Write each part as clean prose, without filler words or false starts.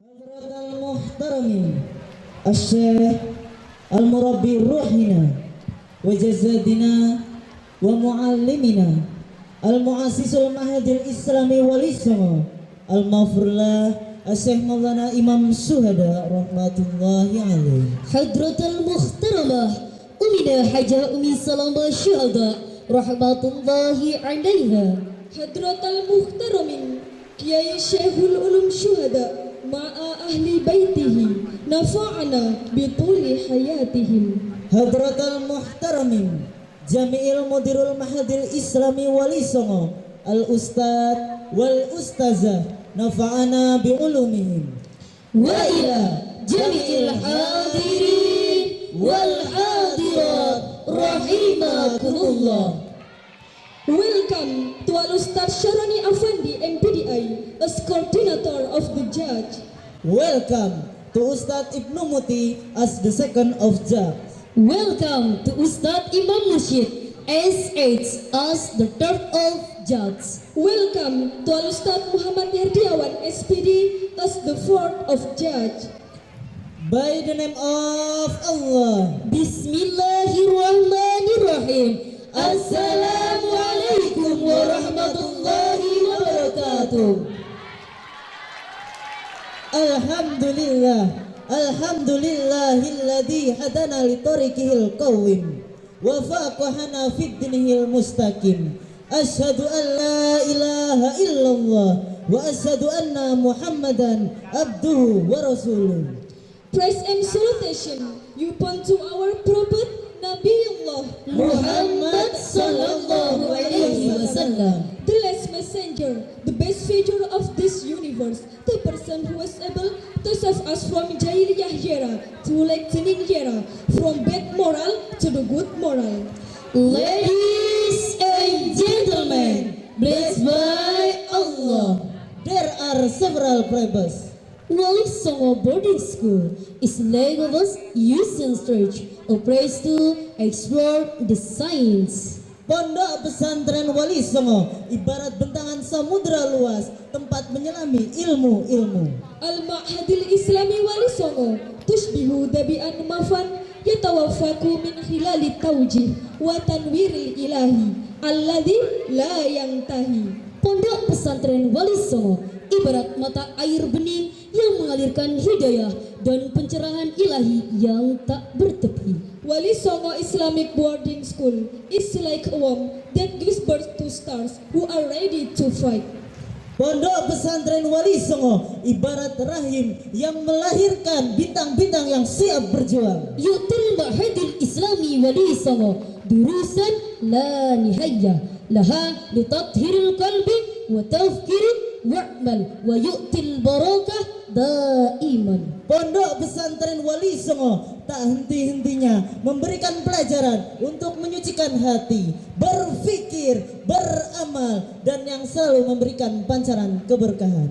Al-Muhtaramin Al-Syekh Al-Murabbi Ruhina wa Jazadina wa Muallimina Al-Mu'asisul Mahadil Islami Walisama Al-Mafurlah Al-Syekh Maulana Imam Syuhada Rahmatullahi alaih. Hadratul Muhtaramah Umina Hajah Umi Salamah Syuhada Rahmatullahi alaiha. Hadratul Muhtaramin Kiai Syekhul Ulum Syuhada ma'a ahli baitihi nafa'ana bituli hayatihim. Hadratul Muhtaramin Jami'il Mudirul Mahadil Islami Walisama Al-Ustad Wal-Ustazah nafa'ana bi'ulumihim. Wa ila jami'il hadirin wal hadirat rahimakumullah. Welcome to Al-Ustad Syarani Afandi MPDI as coordinator of the judge. Welcome to Ustad Ibnu Muti as the second of judge. Welcome to Ustad Imam Mushid SH as the third of judge. Welcome to Al-Ustad Muhammad Herdiawan SPD as the fourth of judge. By the name of Allah. Bismillahirrahmanirrahim. Assalamualaikum warahmatullahi wabarakatuh. Alhamdulillahilladzi hadana li tariqihil qawim wa faqahana fid dinihil mustaqim. Asyhadu an la ilaha illallah wa asyhadu anna Muhammadan abduhu wa rasuluh. Praise and salutation you upon to our prophet Nabiullah Muhammad sallallahu alaihi wasallam, the last messenger, the best figure of this universe, the person who was able to save us from jahiliyah era to lightening era, from bad moral to the good moral. Ladies and gentlemen, blessed by Allah, There are several purposes. Wali Songo Boarding School is Lagos Youth Church, a place to explore the science. Pondok Pesantren Wali Songo ibarat bentangan samudra luas, tempat menyelami ilmu-ilmu. Al-Ma'hadil Islami Wali Songo tushbihu dabi'an mafan yatawaffaku min khilali tawjih wa tanwiril ilahi alladhi la yantahi. Pondok Pesantren Wali Songo ibarat mata air bening yang mengalirkan hidayah dan pencerahan ilahi yang tak bertepi. Wali Songo Islamic Boarding School is like a worm that gives birth to stars who are ready to fight. Pondok Pesantren Wali Songo ibarat rahim yang melahirkan bintang-bintang yang siap berjuang. Yu'til Ma'hadil Islami Wali Songo durusan la nihayah laha litathhiril qalbi wa tafkiri wa'mal wa yu'til barakah daiman. Pondok Pesantren Wali Songo tak henti-hentinya memberikan pelajaran untuk menyucikan hati, berfikir, beramal, dan yang selalu memberikan pancaran keberkahan.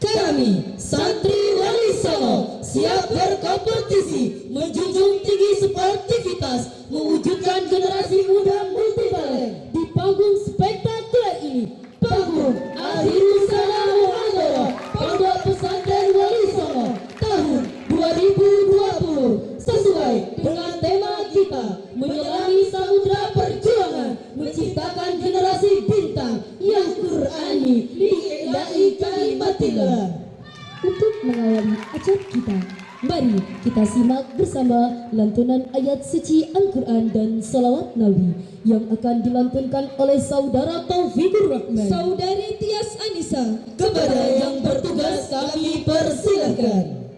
Kami, santri Wali Songo, siap berkompetisi, menjunjung tinggi sportivitas, mewujudkan generasi muda multitalent di panggung spektakuler ini. Panggung Akhirul Salam Muhammad Pondok Pesantren Wali Songo tahun 2020 sesuai dengan tema kita menyelami samudra perjuangan, menciptakan generasi bintang yang Qur'ani li'ila'i kalimatillah. Untuk mengawali acara kita, mari kita simak bersama lantunan ayat suci Al-Quran dan salawat Nabi yang akan dilantunkan oleh saudara Taufikur Rahman, Saudari Tias Anissa. kepada yang bertugas kami persilahkan.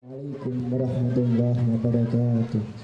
Waalaikumsalam warahmatullahi wabarakatuh.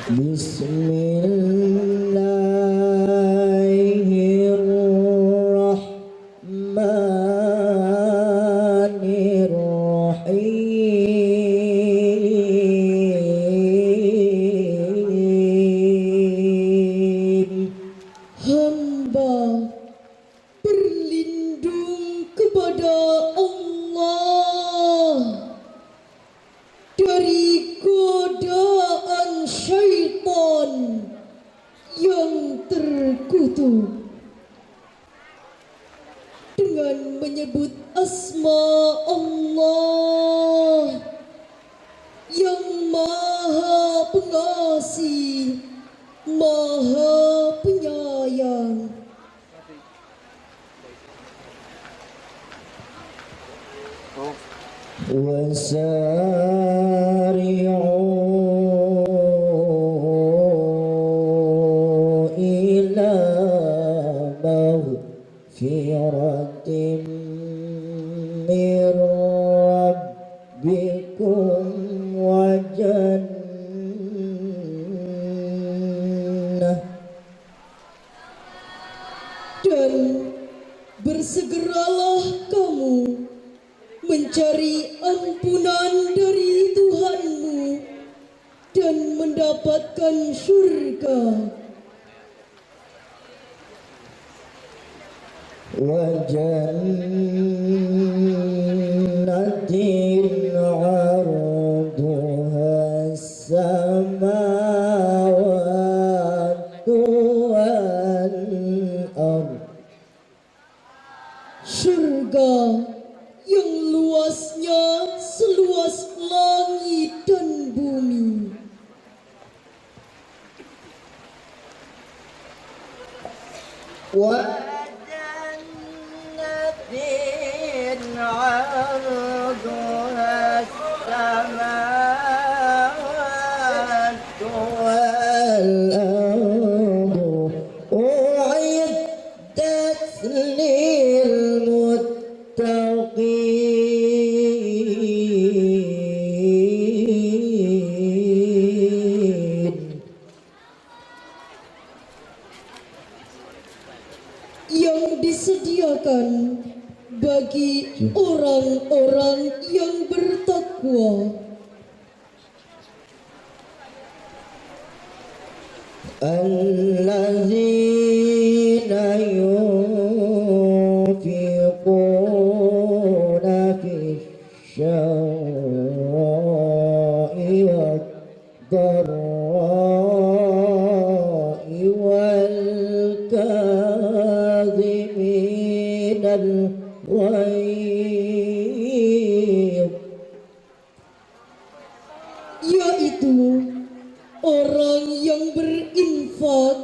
Bismillahirrahmanirrahim. Maha Pengasih, Maha Penyayang. وسارعوا إلى مغفرة من ربكم وجنة Dan bersegeralah kamu mencari ampunan dari Tuhanmu dan mendapatkan surga. وجنة عرضها السماوات والأرض Surga yang luasnya seluas langit dan bumi. وجنة عرضها السماوات والأرض أعدت للمتقين Yang disediakan bagi orang-orang yang bertakwa. الذين ينفقون في السراء والضراء والكاظمين الغيظ Yaitu orang yang berinfak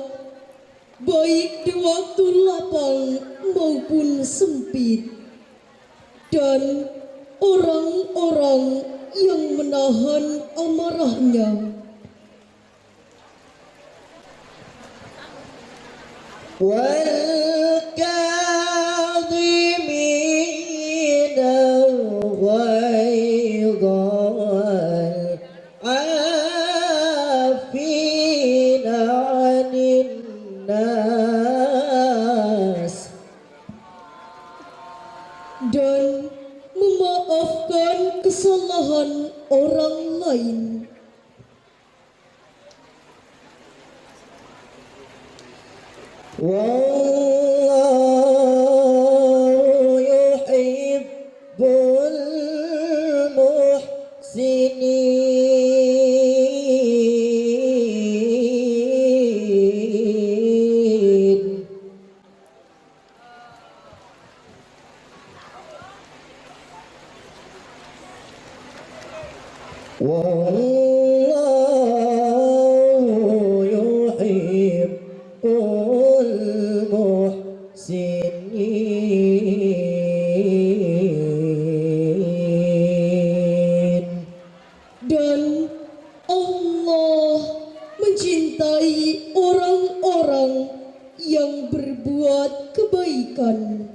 baik di waktu lapang maupun sempit, dan orang-orang yang menahan amarahnya. والكاظمين الغيظ والعافين عن الناس Dan memaafkan kesalahan orang lain. والله يحب المحسنين والله يحب المحسنين Dan Allah mencintai orang-orang yang berbuat kebaikan.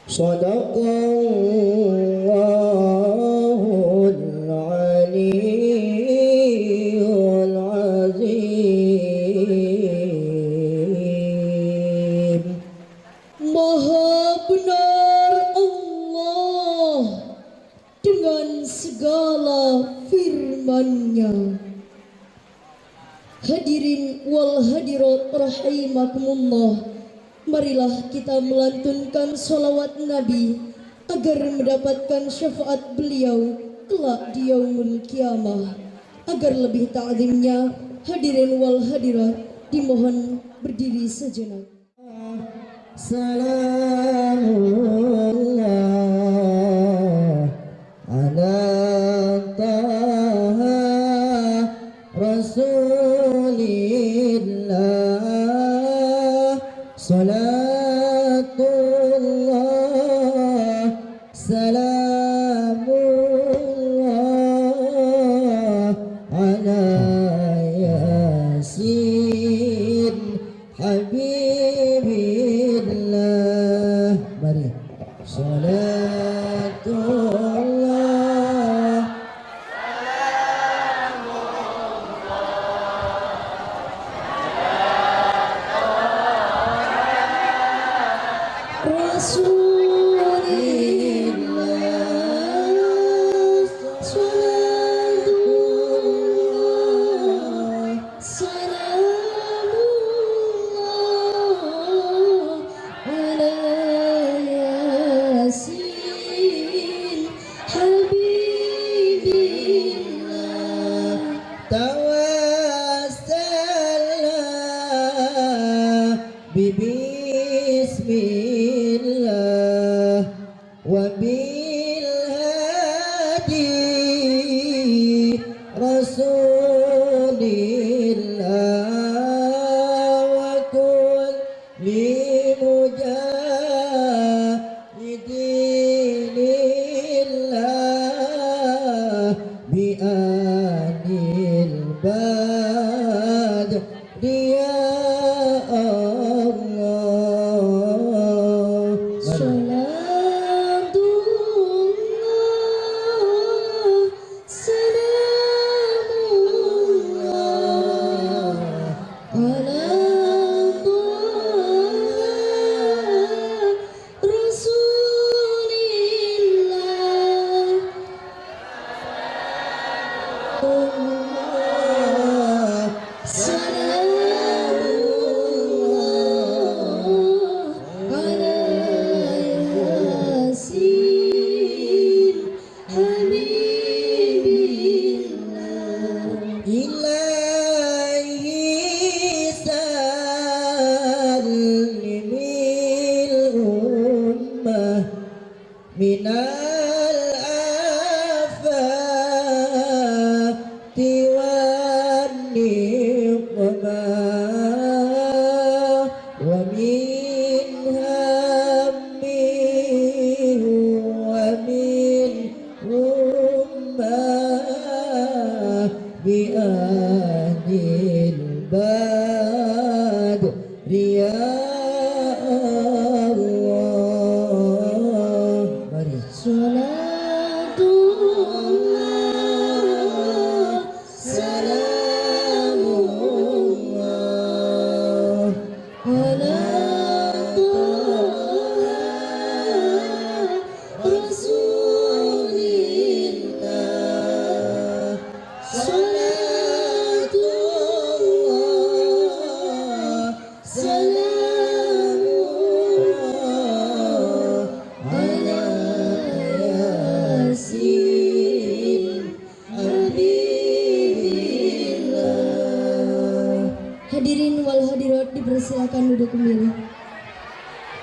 Sadaqallahul aliyyul azim. Maha benar Allah dengan segala firman-Nya. Hadirin wal hadirat rahimakumullah, marilah kita melantunkan salawat Nabi agar mendapatkan syafaat beliau kelak di yaumul kiamah. Agar lebih ta'zimnya, hadirin wal hadirat dimohon berdiri sejenak. Salamullah ala Taha Rasulillah Salatullah Salamullah Ala Yasin Habibillah. Mari. Salatullah Rasulillah Salatullah Salamullah Ala Yasin Habibillah. tawassalna bismillah wa bil hadi rasulillah wa kulli mujahidillah bi anil badri ya Allah. Salatullah Salamullah Ala Taha Rasulillah Salamullah Ala Yasin Habibillah. Ilahi salimil ummah minal afati wan niqmah wa min hammin wa min ummah bi anil badri ya Allah. Mari. Salatullah Salamullah Ala Taha Rasulillah Salatullah Salamullah Ala Yasin Habibillah. Hadirin wal hadirat dipersilakan duduk kembali.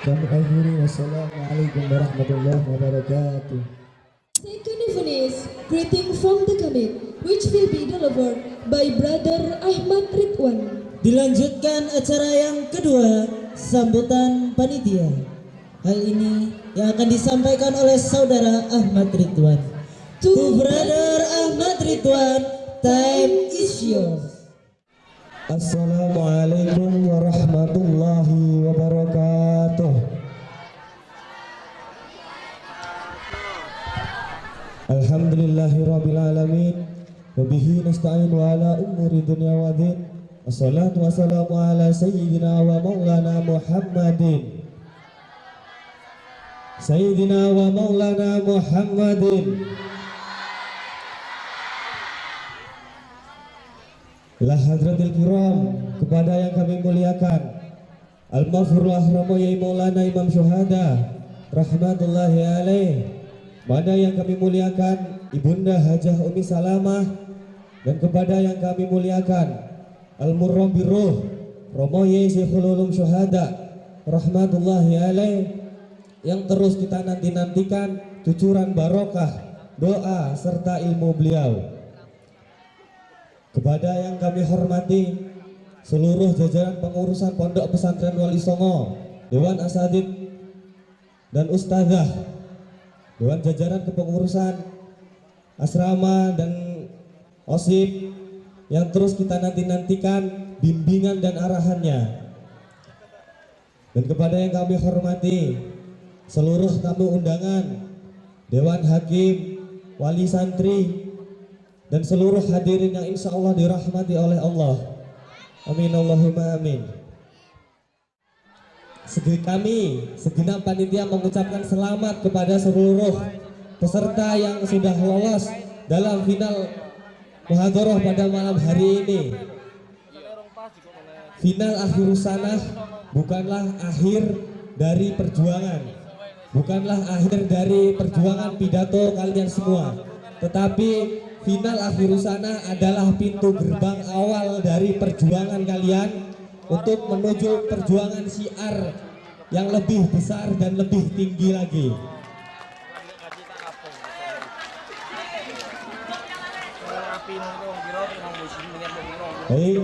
Kami akhiri wassalamualaikum warahmatullahi wabarakatuh. Second is greeting from the commit, which will be delivered by Brother Ahmad Ridwan. Dilanjutkan acara yang kedua, sambutan panitia. Hal ini yang akan disampaikan oleh saudara Ahmad Ridwan. To Brother Ahmad Ridwan, time is yours. Assalamualaikum warahmatullahi wabarakatuh. Alhamdulillahirabbil alamin wa bihi nasta'in wa ala umuri dunya wa din. Wassalatu wassalamu ala sayyidina wa maulana Muhammadin. Sayyidina wa maulana Muhammadin. La hadratil kiram, kepada yang kami muliakan Al-Maghfurlah Ramoyai Maulana Imam Syuhada rahmatullahi alaih, kepada yang kami muliakan Ibunda Hajah Umi Salamah, dan kepada yang kami muliakan Al-Murram Birruh Ramoyai Syekhul Ulum Syuhada rahmatullahi alaih, yang terus kita nanti-nantikan cucuran barokah doa serta ilmu beliau. Kepada yang kami hormati seluruh jajaran pengurusan Pondok Pesantren Wali Songo, Dewan Asatidz dan Ustadzah, Dewan jajaran kepengurusan asrama dan OSIP yang terus kita nantikan bimbingan dan arahannya. Dan kepada yang kami hormati seluruh tamu undangan, Dewan Hakim, Wali Santri, dan seluruh hadirin yang insya Allah dirahmati oleh Allah. Amin Allahumma amin. Kami segenap panitia mengucapkan selamat kepada seluruh peserta yang sudah lolos dalam final muhadharah pada malam hari ini. Final akhirus sanah bukanlah akhir dari perjuangan, bukanlah akhir dari perjuangan pidato kalian semua, tetapi final akhirus sanah adalah pintu gerbang awal dari perjuangan kalian untuk menuju perjuangan syiar yang lebih besar dan lebih tinggi lagi. Baik,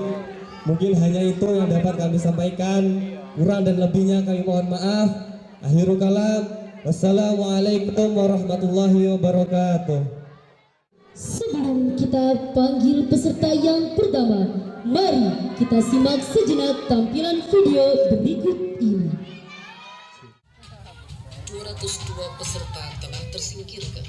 mungkin hanya itu yang dapat kami sampaikan. Kurang dan lebihnya kami mohon maaf. Akhirul kalam. Wassalamualaikum warahmatullahi wabarakatuh. Sebelum kita panggil peserta yang pertama, mari kita simak sejenak tampilan video berikut ini. 202 peserta telah tersingkirkan.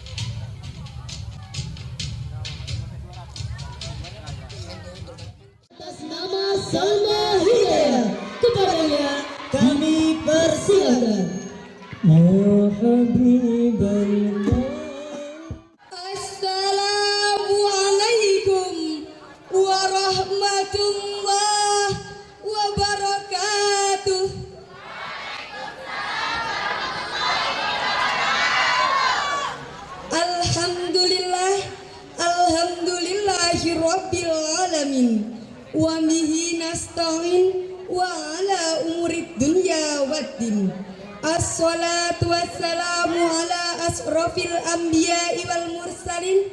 Atas nama Salma Hidayah, kepadanya Kami persilakan. Ya Habiballah. Assalamualaikum warahmatullahi wabarakatuh. Alhamdulillahi rabbil alamin. Wa bihi nasta'in wa ala umurid dunya waddin. Assalatu wassalamu ala asrafil anbiya'i wal mursalin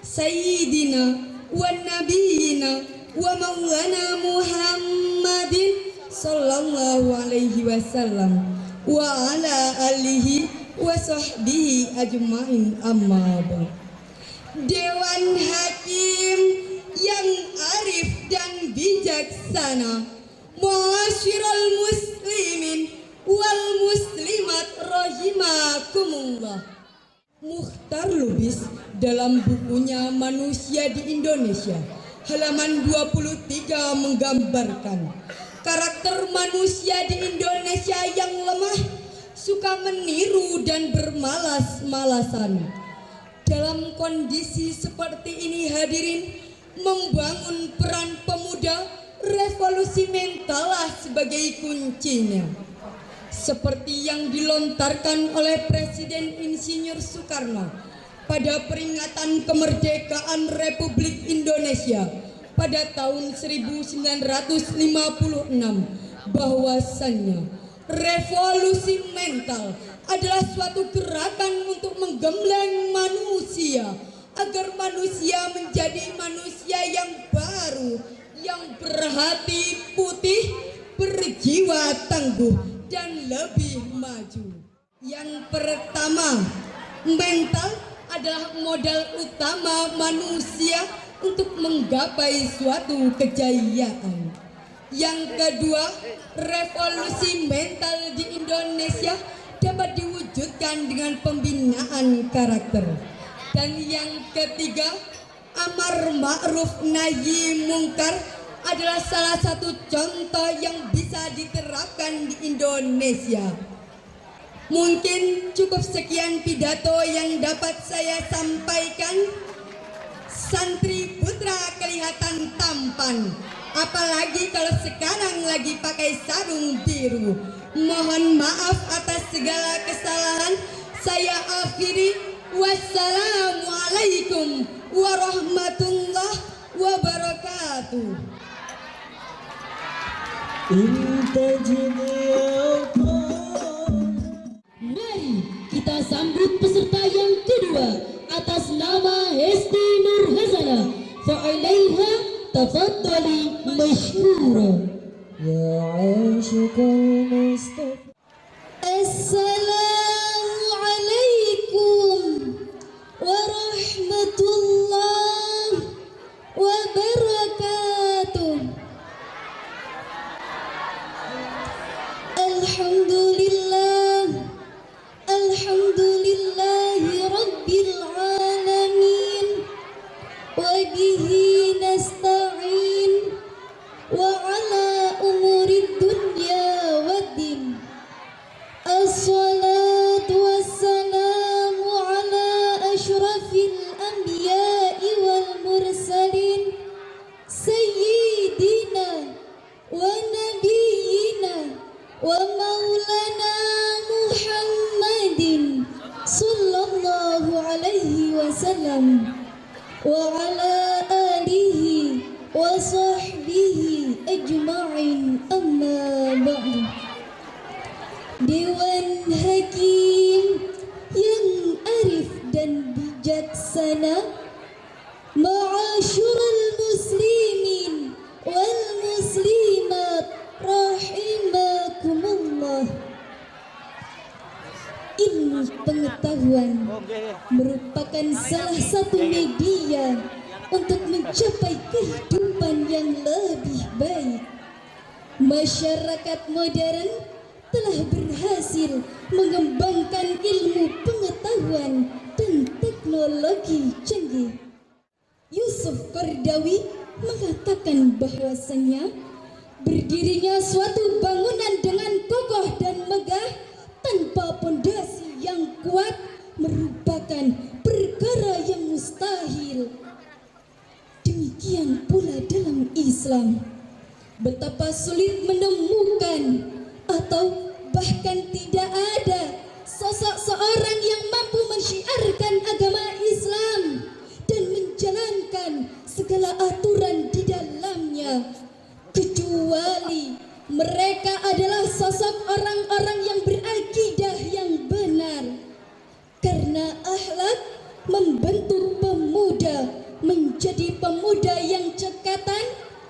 sayyidina wa nabiyina wa maulana Muhammadin sallallahu alaihi wasallam wa ala alihi wa sahbihi ajma'in, amma ba'd. Dewan Hakim yang arif dan bijaksana, ma'asyiral muslimin wal muslimat rahimakumullah. Mukhtar Lubis dalam bukunya Manusia di Indonesia halaman 23 menggambarkan karakter manusia di Indonesia yang lemah, suka meniru dan bermalas-malasan. Dalam kondisi seperti ini hadirin, membangun peran pemuda, revolusi mentallah sebagai kuncinya. Seperti yang dilontarkan oleh Presiden Insinyur Soekarno pada peringatan kemerdekaan Republik Indonesia pada tahun 1956, bahwasannya revolusi mental adalah suatu gerakan untuk menggembleng manusia agar manusia menjadi manusia yang baru, yang berhati putih, berjiwa tangguh, dan lebih maju. Yang pertama, mental adalah modal utama manusia untuk menggapai suatu kejayaan. Yang kedua, revolusi mental di Indonesia dapat diwujudkan dengan pembinaan karakter. Dan yang ketiga, amar ma'ruf nahi mungkar adalah salah satu contoh yang bisa diterapkan di Indonesia. Mungkin cukup sekian pidato yang dapat saya sampaikan. Santri putra kelihatan tampan, apalagi kalau sekarang lagi pakai sarung biru. Mohon maaf atas segala kesalahan. Saya akhiri. Wassalamualaikum warahmatullahi wabarakatuh. Mari kita sambut peserta yang kedua atas nama Hesti Nurhazana, fa'alaiha tafaddali mashkura. Ya Asyikul Mustafa. Assalamualaikum warahmatullahi wabarakatuh. Alhamdulillahi rabbil alamin, wa bihi nasta'in, wa ala umuri dunya waddin. Assalatu wassalamu ala ashrafil anbiya'i wal mursalin, sayyidina wa nabiyyina wa maulana Muhammadin sallallahu alaihi wasallam wa ala alihi wa sahbihi ajma'in, amma ba'du. Dewan Hakim yang arif dan bijaksana, ma'asyiral muslimin wal muslimat rahimakumullah. Ilmu pengetahuan merupakan salah satu media untuk mencapai kehidupan yang lebih baik. Masyarakat modern telah berhasil mengembangkan ilmu pengetahuan dan teknologi canggih. Yusuf Qaradawi mengatakan bahwasanya berdirinya suatu bangunan dengan kokoh dan megah tanpa pondasi yang kuat merupakan perkara yang mustahil. Demikian pula dalam Islam, betapa sulit menemukan atau bahkan tidak ada sosok seorang yang mampu mensyiarkan agama Islam dan menjalankan segala aturan di dalamnya, kecuali mereka adalah sosok orang-orang yang berakidah yang benar. Karena akhlak membentuk pemuda menjadi pemuda yang cekatan,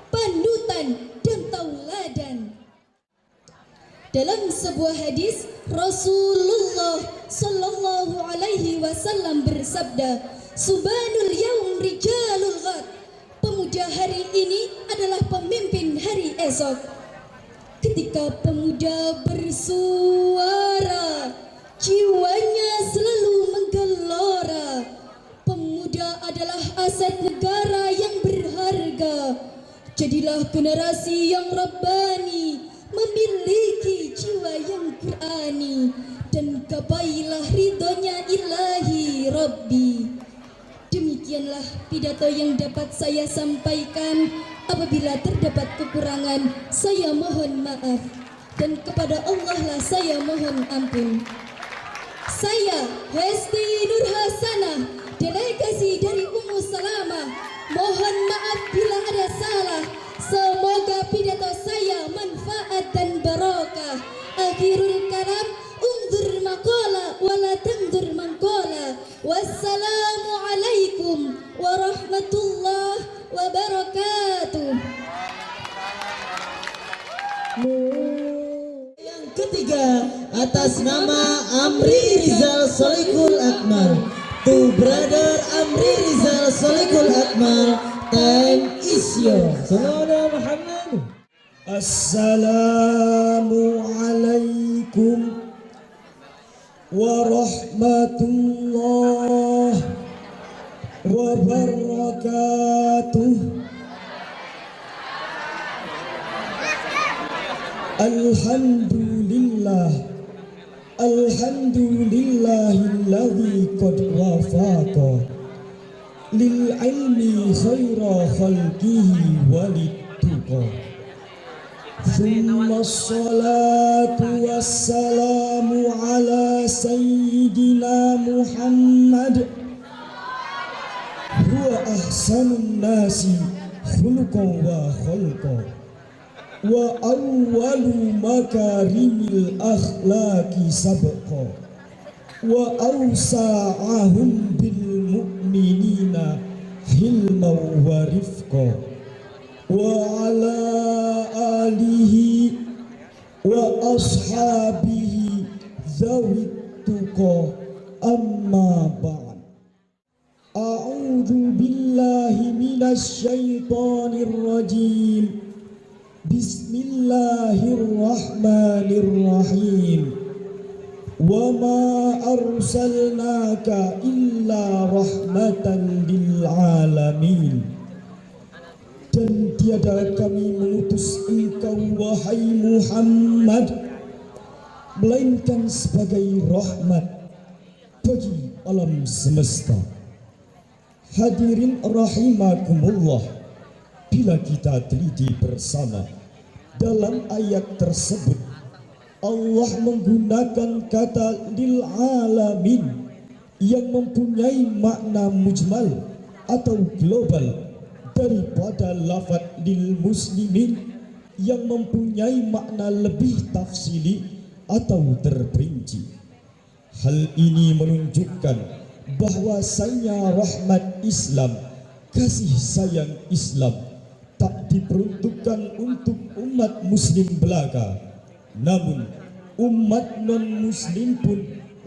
panutan, dan tauladan. Dalam sebuah hadis, Rasulullah sallallahu alaihi wasallam bersabda, "Subhanul yaum rijalul ghad." Pemuda hari ini adalah pemimpin hari esok. Ketika pemuda bersuara, jiwanya selalu menggelora. Pemuda adalah aset negara yang berharga. Jadilah generasi yang rabbani, memiliki jiwa yang Qur'ani, dan gapailah ridhonya ilahi Rabbi. Demikianlah pidato yang dapat saya sampaikan. Apabila terdapat kekurangan, saya mohon maaf, dan kepada Allah lah saya mohon ampun. Saya Hesti Nurhazana, delegasi dari Ummu Salamah, mohon maaf bila ada salah. Semoga pidato saya manfaat dan barokah. Akhirul kalam, undur maqala wala tandur maqala. Wassalamu alaikum warahmatullahi wabarakatuh. Yang ketiga, atas nama Amri Rizal Solikul Akmal, to brother Amri Rizal Solikul Akmal, time is yours. Sallallahu Muhammad. Assalamualaikum warahmatullahi wabarakatuh. Alhamdulillah, alhamdulillahilladzi qad wafaqa lil ilmi khaira khalqihi walituqa. Thumma salatu wassalamu ala sayyidina Muhammad, huwa ahsanun nasi khuluqan wa khulqan, wa awwalu makarimil akhlaqi sabqa, wa awsa'ahum bil mu'minina hilman wa rifqa wa ala alihi wa ashabihi zawit tuqa amma ba'd. A'udzu billahi minasy syaithanir rajim. Bismillahirrahmanirrahim. Wa ma arsalnaka illa rahmatan lil alamin. Dan tiada kami mengutus engkau wahai Muhammad melainkan sebagai rahmat bagi alam semesta. Hadirin rahimakumullah, bila kita teliti bersama dalam ayat tersebut, Allah menggunakan kata lil alamin yang mempunyai makna mujmal atau global daripada lafaz lil muslimin yang mempunyai makna lebih tafsili atau terperinci. Hal ini menunjukkan bahwasanya rahmat Islam, kasih sayang Islam tak diperuntukkan untuk umat muslim belaka, namun umat non-muslim pun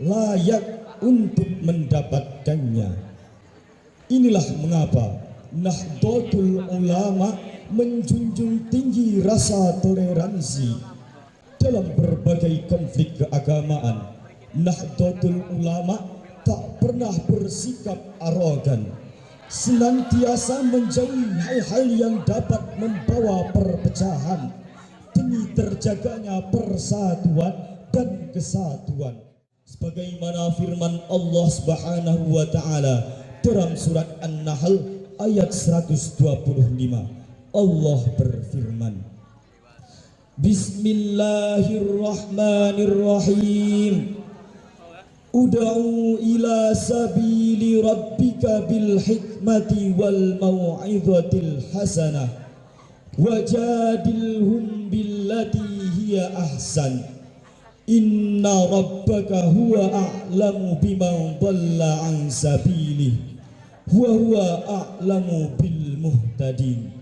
layak untuk mendapatkannya. Inilah mengapa Nahdlatul Ulama menjunjung tinggi rasa toleransi dalam berbagai konflik keagamaan. Nahdlatul Ulama tak pernah bersikap arogan, senantiasa menjauhi hal-hal yang dapat membawa perpecahan demi terjaganya persatuan dan kesatuan. Sebagaimana firman Allah Subhanahu wa taala dalam surat An-Nahl ayat 125. Allah berfirman, Bismillahirrahmanirrahim. Ud'u ila sabili rabbika bil hikmati wal mau'izatil hasanah wajadilhum billati hiya ahsan inna rabbaka huwa a'lamu biman dhalla an sabilihi wa huwa a'lamu bil muhtadin.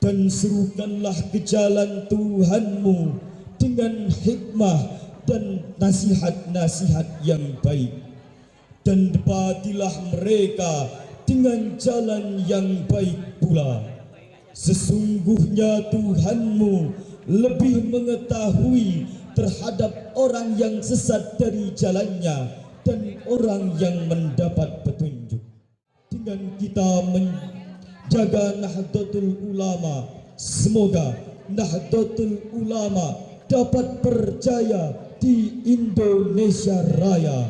Dan serukanlah ke jalan Tuhanmu dengan hikmah dan nasihat-nasihat yang baik, dan dapatilah mereka dengan jalan yang baik pula. Sesungguhnya Tuhanmu lebih mengetahui terhadap orang yang sesat dari jalannya dan orang yang mendapat petunjuk. Dengan kita menjaga Nahdlatul Ulama, semoga Nahdlatul Ulama dapat berjaya di Indonesia Raya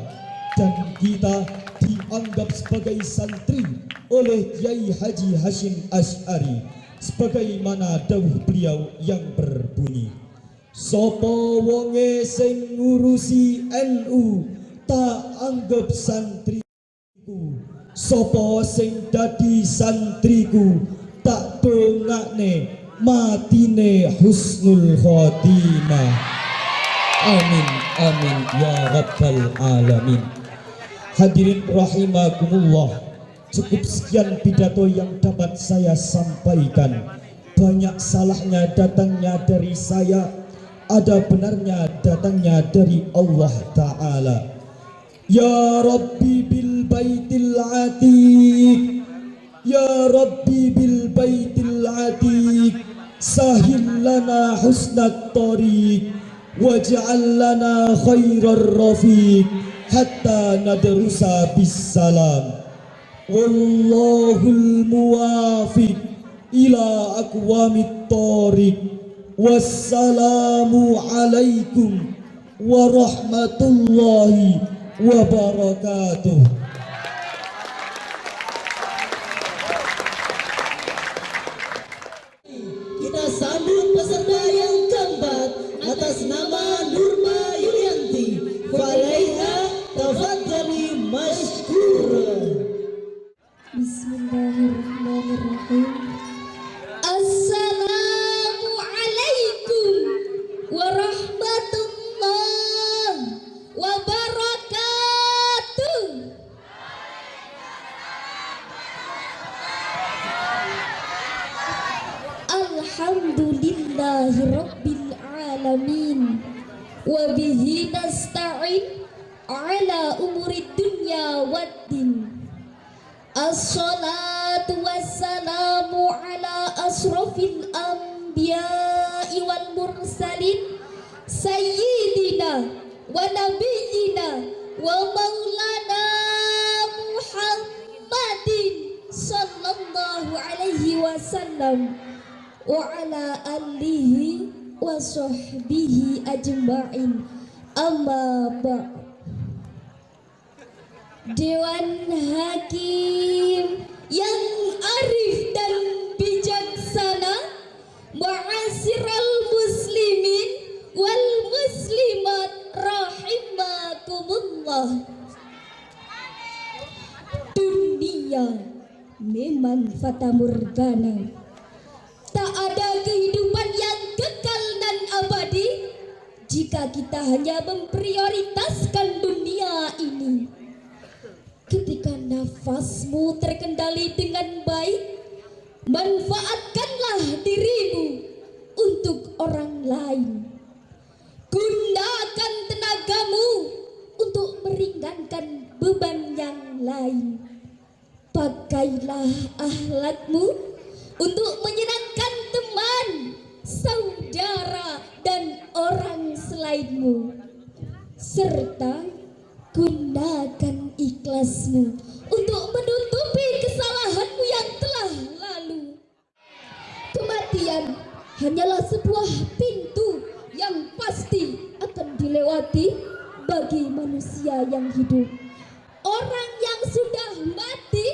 dan kita dianggap sebagai santri oleh Kiai Haji Hashim Asy'ari sebagaimana dawuh beliau yang berbunyi, sopo wonge sing ngurusi NU tak anggap santriku, sopo sing dadi santriku tak dongakne matine husnul khotimah. Amin, amin, ya rabbal alamin. Hadirin rahimakumullah, cukup sekian pidato yang dapat saya sampaikan. Banyak salahnya datangnya dari saya, ada benarnya datangnya dari Allah Ta'ala. Ya Rabbi bil baitil atiq, Ya Rabbi bil baitil atiq, sahil lana husnat tariq, waj'al lana khairar rafiq hatta nadrusa bis salam. Wallahul muwafiq ila aqwamit thariq. Wassalamu alaikum warahmatullahi wabarakatuh. Kita sambut peserta yang keempat atas nama Nurma Yulianti. Falaiha tafadhali mashkura. Bismillahirrahmanirrahim. Assalamualaikum warahmatullahi wabarakatuh. Alhamdulillahi Rabbil Alamin. Wa bihi nasta'in ala umuri dunya waddin. Assalatu wassalamu ala asrafil anbiya'i wal mursalin sayyidina wa nabiyyina wa maulana Muhammadin sallallahu alaihi wasallam wa ala alihi wa sahbihi ajma'in. Amma ba'd. Dewan Hakim yang arif dan bijaksana, ma'asyiral muslimin wal muslimat rahimakumullah. Dunia memang fata morgana. Tak ada kehidupan yang kekal dan abadi jika kita hanya memprioritaskan dunia ini. Ketika nafasmu terkendali dengan baik, manfaatkanlah dirimu untuk orang lain. Gunakan tenagamu untuk meringankan beban yang lain. Pakailah akhlakmu untuk menyenangkan teman, saudara, dan orang selainmu. Serta gunakan ikhlasmu untuk menutupi kesalahanmu yang telah lalu. Kematian hanyalah sebuah pintu yang pasti akan dilewati bagi manusia yang hidup. Orang yang sudah mati,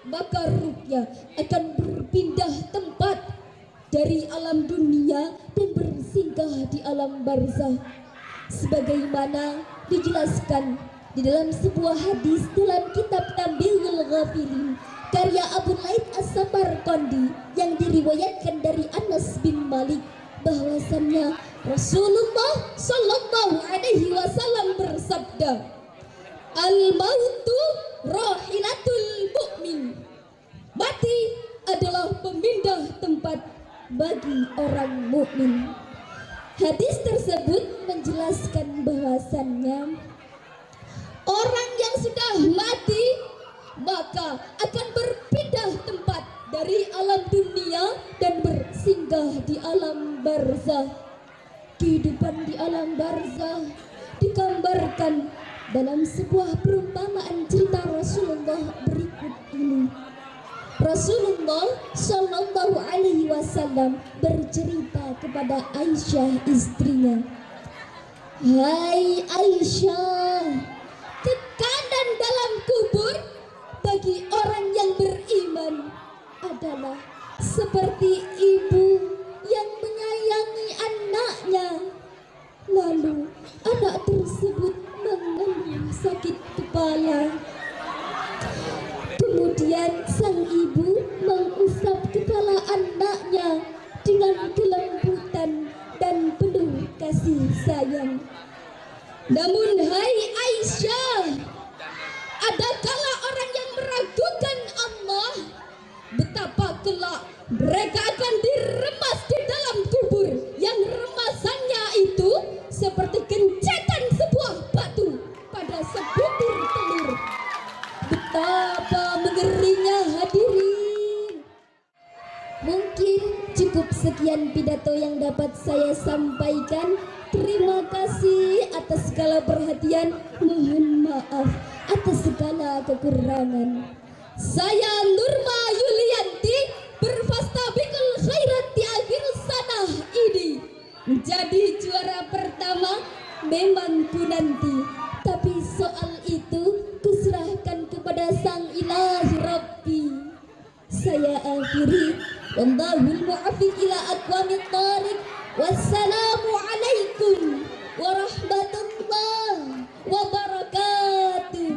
maka ruhnya akan berpindah tempat dari alam dunia dan bersinggah di alam barzah, sebagaimana dijelaskan di dalam sebuah hadis dalam kitab Tambighul Ghafilin karya Abu Laith As-Samarqandi yang diriwayatkan dari Anas bin Malik bahwasannya Rasulullah sallallahu alaihi wasallam bersabda, "Al-mautu rahilatul mu'min." Mati adalah pemindah tempat bagi orang mukmin. Hadis tersebut menjelaskan bahwasannya orang yang sudah mati maka akan berpindah tempat dari alam dunia dan bersinggah di alam barzah. Kehidupan di alam barzah digambarkan dalam sebuah perumpamaan cerita Rasulullah berikut ini. Rasulullah sallallahu alaihi wasallam bercerita kepada Aisyah istrinya, "Hai Aisyah, tekanan dalam kubur bagi orang yang beriman adalah seperti ibu yang menyayangi anaknya, lalu anak tersebut mengeluh sakit kepala. Kemudian sang ibu mengusap kepala anaknya dengan kelembutan dan penuh kasih sayang. Namun hai Aisyah, adakala orang yang meragukan Allah, betapa kelak mereka akan diremas di dalam kubur yang remasannya itu seperti gencetan sebuah batu pada sebutir telur. Betapa mengerinya hadirin." Mungkin cukup sekian pidato yang dapat saya sampaikan. Terima kasih atas segala perhatian. Mohon maaf atas segala kekurangan. Saya Nurma Yulianti berfastabiqul khairat di akhir sanah ini. Menjadi juara pertama memang ku nanti, tapi soal itu kuserahkan kepada Sang Ilahi Rabbi. Saya akhiri, wallahul muwaffiq ila aqwamit thariq. Wassalamu alaikum warahmatullahi wabarakatuh.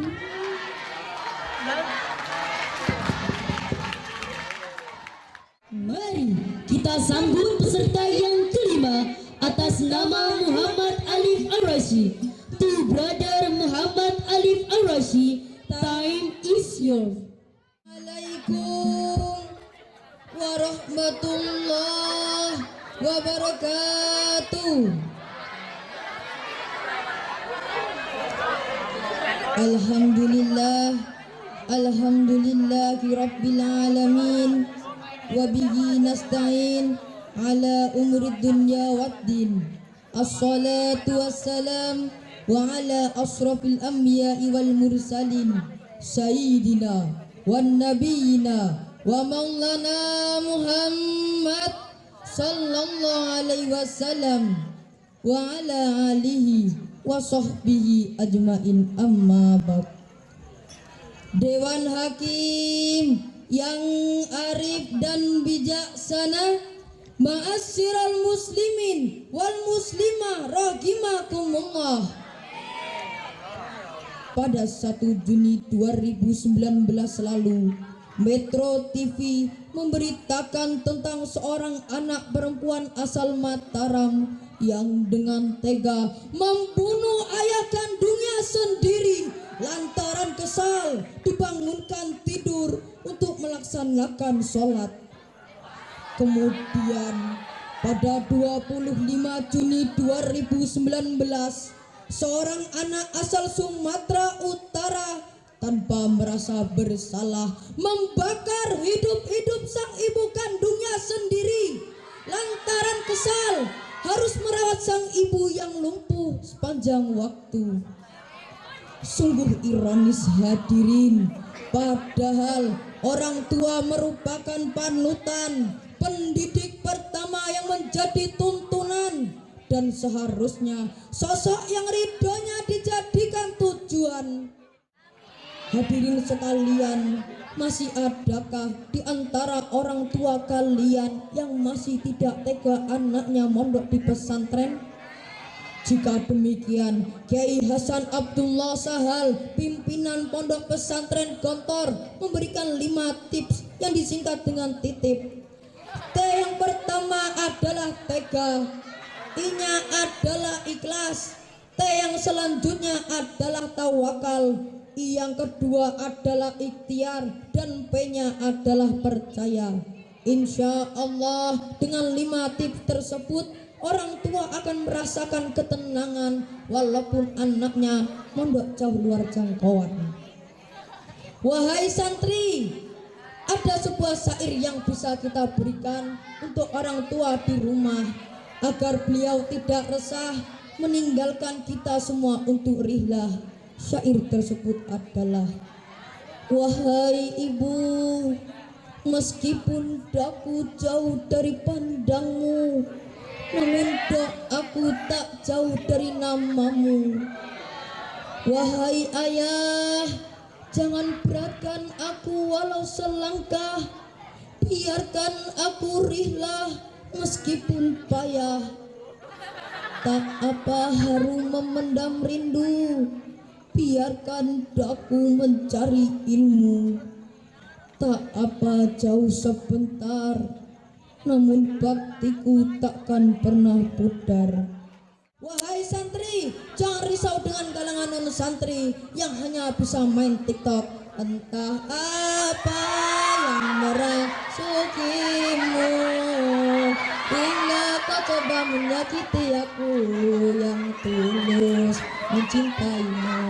Mari kita sambut peserta yang kelima atas nama Muhammad Alif Ar-Rashi. To brother Muhammad Alif Ar-Rashi, time is yours. Assalamualaikum warahmatullahi wabarakatuh. Alhamdulillah, alhamdulillahi rabbil alamin, wa bihi nasta'in ala umuri dunya waddin. Assalatu wassalam wa ala asrafil anbiya'i wal mursalin sayyidina wan nabiyina wa maulana Muhammad sallallahu alaihi wasallam wa ala alihi wa sahbihi ajmain, amma ba'd. Dewan Hakim yang arif dan bijaksana, ma'asyiral muslimin wal muslimah rahimakumullah. Pada 1 Juni 2019 lalu, Metro TV memberitakan tentang seorang anak perempuan asal Mataram yang dengan tega membunuh ayah kandungnya sendiri lantaran kesal dibangunkan tidur untuk melaksanakan sholat. Kemudian pada 25 Juni 2019, seorang anak asal Sumatera Utara tanpa merasa bersalah membakar hidup-hidup sang ibu kandungnya sendiri lantaran kesal harus merawat sang ibu yang lumpuh sepanjang waktu. Sungguh ironis hadirin, padahal orang tua merupakan panutan, pendidik pertama yang menjadi tuntunan, dan seharusnya sosok yang ridhonya dijadikan tujuan. Hadirin sekalian, masih adakah di antara orang tua kalian yang masih tidak tega anaknya mondok di pesantren? Jika demikian, Kiai Hasan Abdullah Sahal, pimpinan Pondok Pesantren Gontor, memberikan 5 tips yang disingkat dengan titip. T yang pertama adalah tega, I-nya adalah ikhlas, T yang selanjutnya adalah tawakal, I yang kedua adalah ikhtiar, dan P-nya adalah percaya. Insya Allah dengan 5 tips tersebut, orang tua akan merasakan ketenangan walaupun anaknya mondok jauh luar jangkauan. Wahai santri, ada sebuah syair yang bisa kita berikan untuk orang tua di rumah agar beliau tidak resah meninggalkan kita semua untuk rihlah. Syair tersebut adalah: wahai ibu, meskipun daku jauh dari pandangmu, namun doaku tak jauh dari namamu. Wahai ayah, jangan beratkan aku walau selangkah, biarkan aku rihlah meskipun payah. Tak apa haru memendam rindu, biarkan daku mencari ilmu. Tak apa jauh sebentar, namun baktiku takkan pernah pudar. Wahai santri, jangan risau dengan kalangan non santri yang hanya bisa main TikTok. Entah apa yang merasukimu hingga kau coba menyakiti aku yang tulus mencintaimu.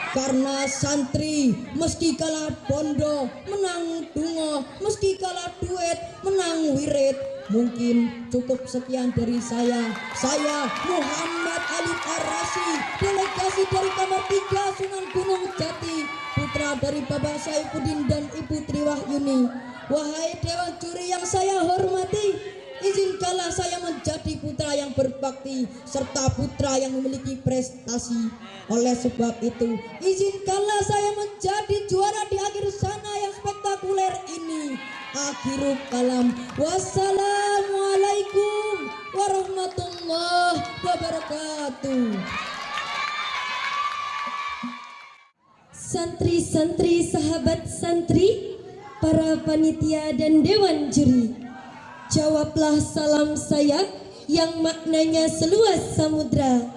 Karena santri meski kalah bondo menang dungo, meski kalah duet menang wirid. Mungkin cukup sekian dari saya. Saya Muhammad Alif Ar-Rashi, delegasi dari Kamar 3 Sunan Gunung Jati, putra dari Bapak Saifuddin dan Ibu Triwahyuni. Wahai dewan juri yang saya hormati, izinkanlah saya menjadi putra yang berbakti serta putra yang memiliki prestasi. Oleh sebab itu, izinkanlah saya menjadi juara di akhir sana yang spektakuler ini. Akhirul kalam, wassalamualaikum warahmatullahi wabarakatuh. Santri-santri, sahabat santri, para panitia dan dewan juri, jawablah salam saya yang maknanya seluas samudra.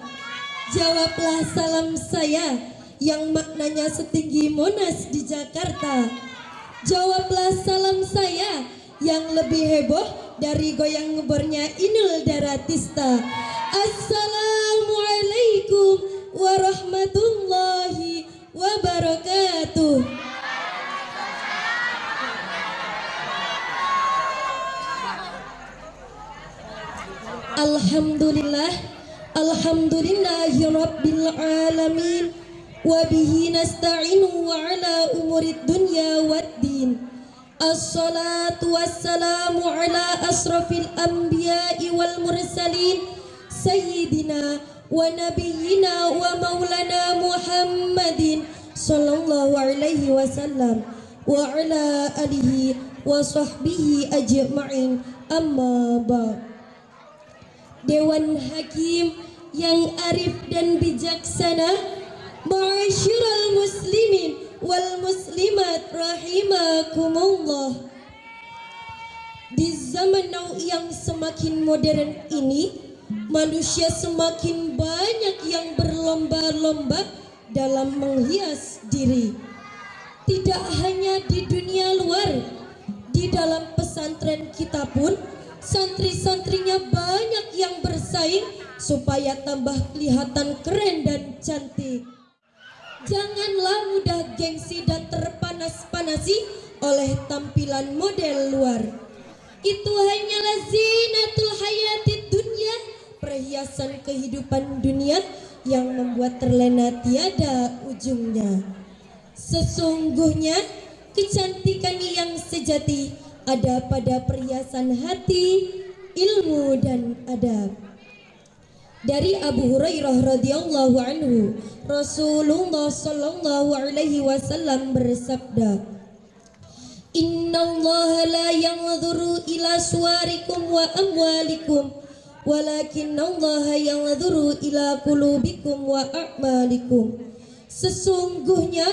Jawablah salam saya yang maknanya setinggi Monas di Jakarta. Jawablah salam saya yang lebih heboh dari goyang ngebornya Inul Daratista. Assalamualaikum warahmatullahi wabarakatuh. Alhamdulillah, alhamdulillahi rabbil alamin, wa bihi nasta'inu wa ala umurid dunya waddin. Assalatu wassalamu ala asrafil anbiya'i wal mursalin, sayyidina wa nabiyyina wa maulana Muhammadin sallallahu alaihi wasallam wa ala alihi wa sahbihi ajma'in, amma ba'd. Dewan Hakim yang arif dan bijaksana, ma'asyiral muslimin wal muslimat rahimakumullah. Di zaman now yang semakin modern ini, manusia semakin banyak yang berlomba-lomba dalam menghias diri. Tidak hanya di dunia luar, di dalam pesantren kita pun santri-santrinya banyak yang bersaing supaya tambah kelihatan keren dan cantik. Janganlah mudah gengsi dan terpanas-panasi oleh tampilan model luar. Itu hanyalah zinatul hayatid dunya, perhiasan kehidupan dunia yang membuat terlena tiada ujungnya. Sesungguhnya kecantikan yang sejati ada pada perhiasan hati, ilmu dan adab. Dari Abu Hurairah radhiyallahu anhu, Rasulullah sallallahu alaihi wasallam bersabda, "Innallaha la yanzuru ila suwarikum wa amwalikum, walakinnallaha yanzuru ila qulubikum wa a'malikum." Sesungguhnya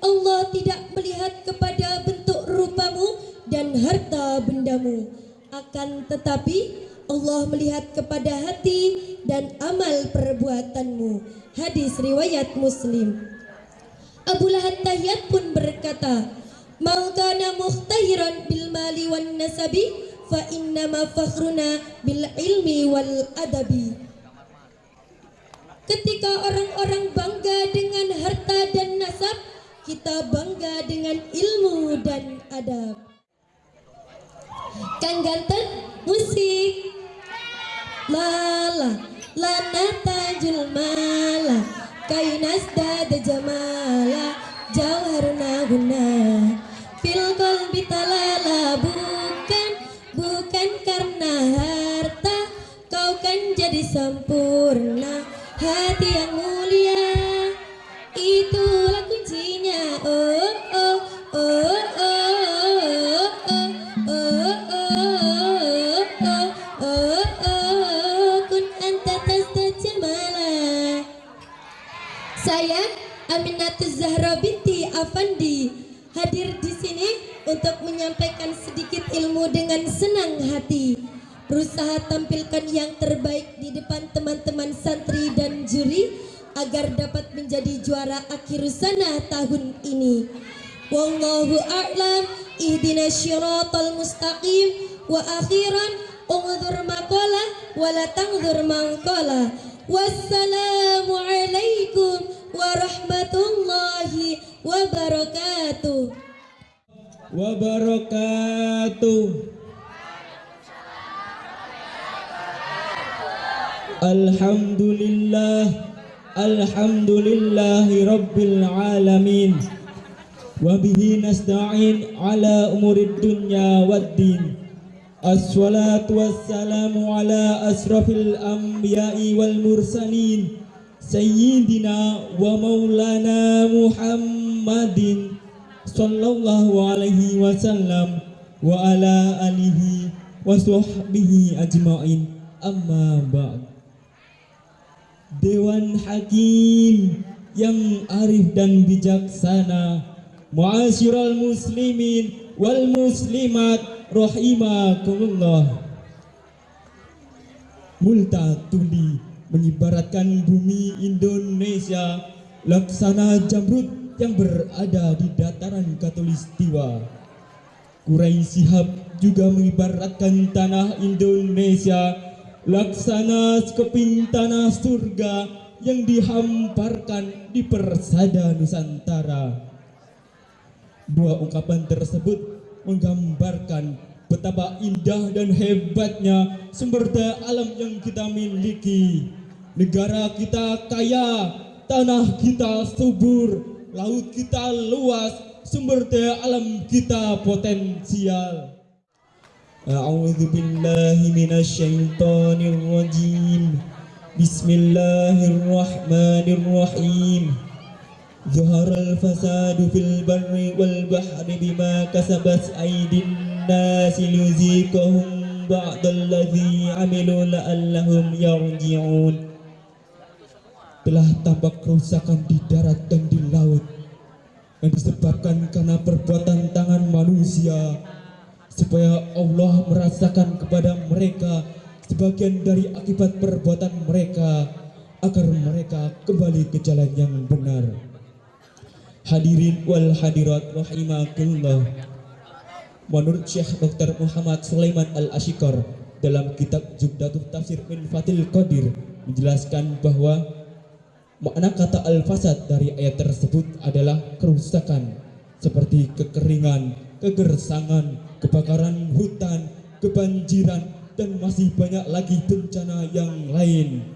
Allah tidak melihat kepada bentuk rupamu dan harta bendamu, akan tetapi Allah melihat kepada hati dan amal perbuatanmu. Hadis riwayat Muslim. Abu Lahab Tahyat pun berkata, "Man kana mukhtahiran bil mali wan nasabi, fa innama fakhruna bil ilmi wal adabi." Ketika orang-orang bangga dengan harta dan nasab, kita bangga dengan ilmu dan adab. Kang ganteng, musik. Lala, lana tajul mala, kainas dada jamala, jawharuna guna. Fil qalbi talala, bukan karena harta, kau kan jadi sempurna. Hati yang mulia, itulah kuncinya. Oh oh oh oh oh oh oh, kun anta tastajamala. Saya Aminatul Zahra binti Afandi hadir di sini untuk menyampaikan sedikit ilmu dengan senang hati. Berusaha tampilkan yang terbaik di depan teman-teman santri dan juri agar dapat menjadi juara akhir sana tahun ini. Wallahu a'lam, ihdinas syiratal mustaqim, wa akhiran unzur maqala wa la tanzur maqala. Wassalamu alaikum warahmatullahi wabarakatuh. Wabarakatuh. Alhamdulillah, alhamdulillahi rabbil alamin, wa bihi nasta'in ala umurid dunya waddin. Assalatu wassalamu ala asrafil anbiya'i wal mursalin, sayyidina wa maulana Muhammadin sallallahu alaihi wasallam wa ala alihi wa sahbihi ajma'in, amma ba'd. Dewan Hakim yang arif dan bijaksana, muasyiral muslimin wal muslimat rahimakumullah. Multatuli mengibaratkan bumi Indonesia laksana jamrud yang berada di dataran Khatulistiwa. Quraisy Shihab juga mengibaratkan tanah Indonesia laksana sekeping tanah surga yang dihamparkan di persada Nusantara. Dua ungkapan tersebut menggambarkan betapa indah dan hebatnya sumber daya alam yang kita miliki. Negara kita kaya, tanah kita subur, laut kita luas, sumber daya alam kita potensial. A'udzu billahi minasyaitonir rajim. Bismillahirrahmanirrahim. Zaharal fasadu fil barri wal bahri bima kasabat aydin nasi liyuziqahum ba'dallazi 'amilu la'allahum yarji'un. Telah tampak kerusakan di darat dan di laut yang disebabkan karena perbuatan tangan manusia, supaya Allah merasakan kepada mereka sebagian dari akibat perbuatan mereka, agar mereka kembali ke jalan yang benar. Hadirin wal hadirat rahimakumullah. Menurut Syekh Dr. Muhammad Sulaiman Al-Ashikar dalam kitab Jubdatut Tafsir min Fathil Qadir menjelaskan bahwa makna kata al-fasad dari ayat tersebut adalah kerusakan seperti kekeringan, kegersangan, kebakaran hutan, kebanjiran, dan masih banyak lagi bencana yang lain.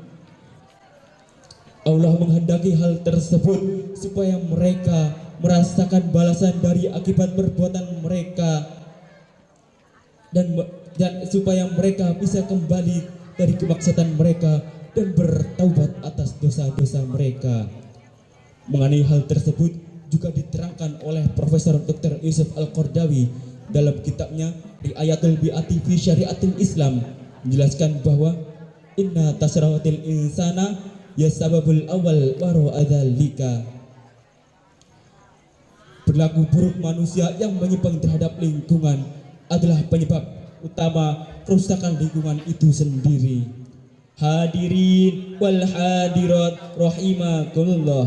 Allah menghendaki hal tersebut supaya mereka merasakan balasan dari akibat perbuatan mereka dan supaya mereka bisa kembali dari kemaksiatan mereka dan bertaubat atas dosa-dosa mereka. Mengenai hal tersebut juga diterangkan oleh Profesor Dr. Yusuf Al-Qardawi dalam kitabnya Ri'ayatul Bi'ati fi Syariatil Islam, menjelaskan bahwa inna tasrawatil insana ya sababul awal waro adzalika. Berlaku buruk manusia yang menyimpang terhadap lingkungan adalah penyebab utama kerusakan lingkungan itu sendiri. Hadirin wal hadirat rahimakumullah.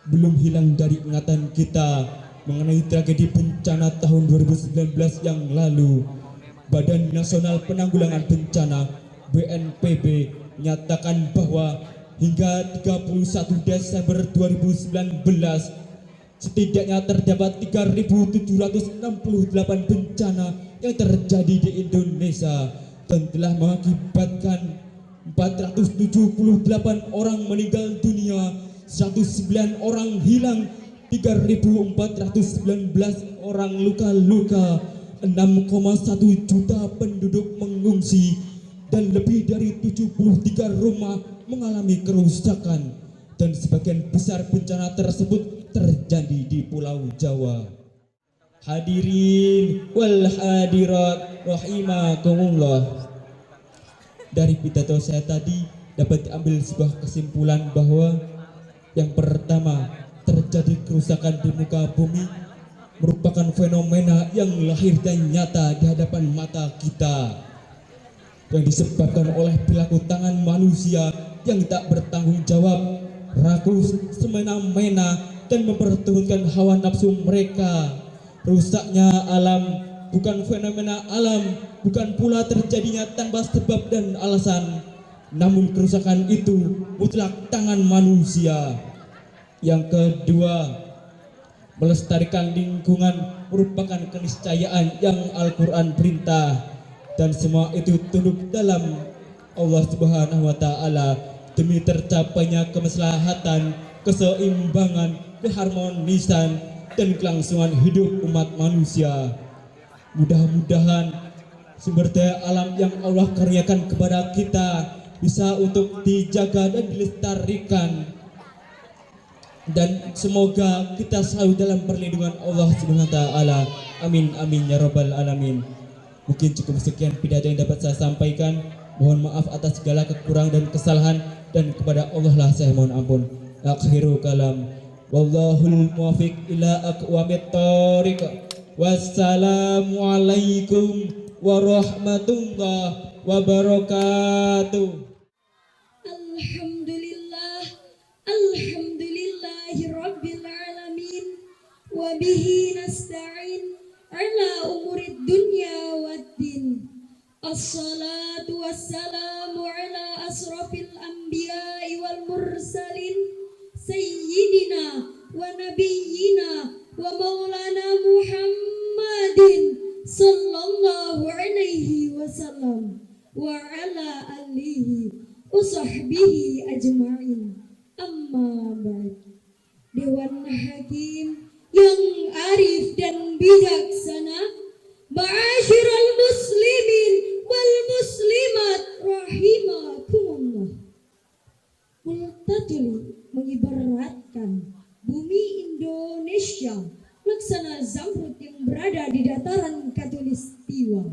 Belum hilang dari ingatan kita mengenai tragedi bencana tahun 2019 yang lalu. Badan Nasional Penanggulangan Bencana BNPB menyatakan bahwa hingga 31 Desember 2019 setidaknya terdapat 3.768 bencana yang terjadi di Indonesia dan telah mengakibatkan 478 orang meninggal dunia, 109 orang hilang, 3.419 orang luka-luka, 6,1 juta penduduk mengungsi, dan lebih dari 73 rumah mengalami kerusakan, dan sebagian besar bencana tersebut terjadi di Pulau Jawa. Hadirin wal hadirat rahimakumullah. Dari pidato saya tadi dapat diambil sebuah kesimpulan bahwa yang pertama, terjadi kerusakan di muka bumi merupakan fenomena yang lahir dan nyata di hadapan mata kita, yang disebabkan oleh perilaku tangan manusia yang tak bertanggung jawab, rakus, semena-mena, dan memperturutkan hawa nafsu mereka. Rusaknya alam bukan fenomena alam, bukan pula terjadinya tanpa sebab dan alasan, namun kerusakan itu mutlak tangan manusia. Yang kedua, melestarikan lingkungan merupakan keniscayaan yang Al-Quran perintah, dan semua itu tunduk dalam Allah Subhanahu wa Ta'ala demi tercapainya kemaslahatan, keseimbangan, keharmonisan, dan kelangsungan hidup umat manusia. Mudah-mudahan sumber daya alam yang Allah karuniakan kepada kita bisa untuk dijaga dan dilestarikan, dan semoga kita selalu dalam perlindungan Allah Subhanahu wa Ta'ala. Amin amin ya rabbal alamin. Mungkin cukup sekian pidato yang dapat saya sampaikan. Mohon maaf atas segala kekurangan dan kesalahan, dan kepada Allah lah saya mohon ampun. Akhirul kalam, wallahul muwaffiq ila aqwamit thoriq. Wassalamualaikum warahmatullahi wabarakatuh. Alhamdulillah, alhamdulillahi rabbil alamin, wa bihi nasta'in, ala umurid dunya waddin. Assalatu wassalamu ala asrafil anbiya'i wal mursalin sayyidina wa nabiyyina wa maulana Muhammadin sallallahu alaihi wasallam wa ala alihi wa sahbihi ajma'in. Amma ba'd. Dewan Hakim yang arif dan bijaksana, ma'asyiral muslimin wal muslimat rahimakumullah. Multatul mengibaratkan bumi Indonesia laksana zamrud yang berada di dataran Katulistiwa.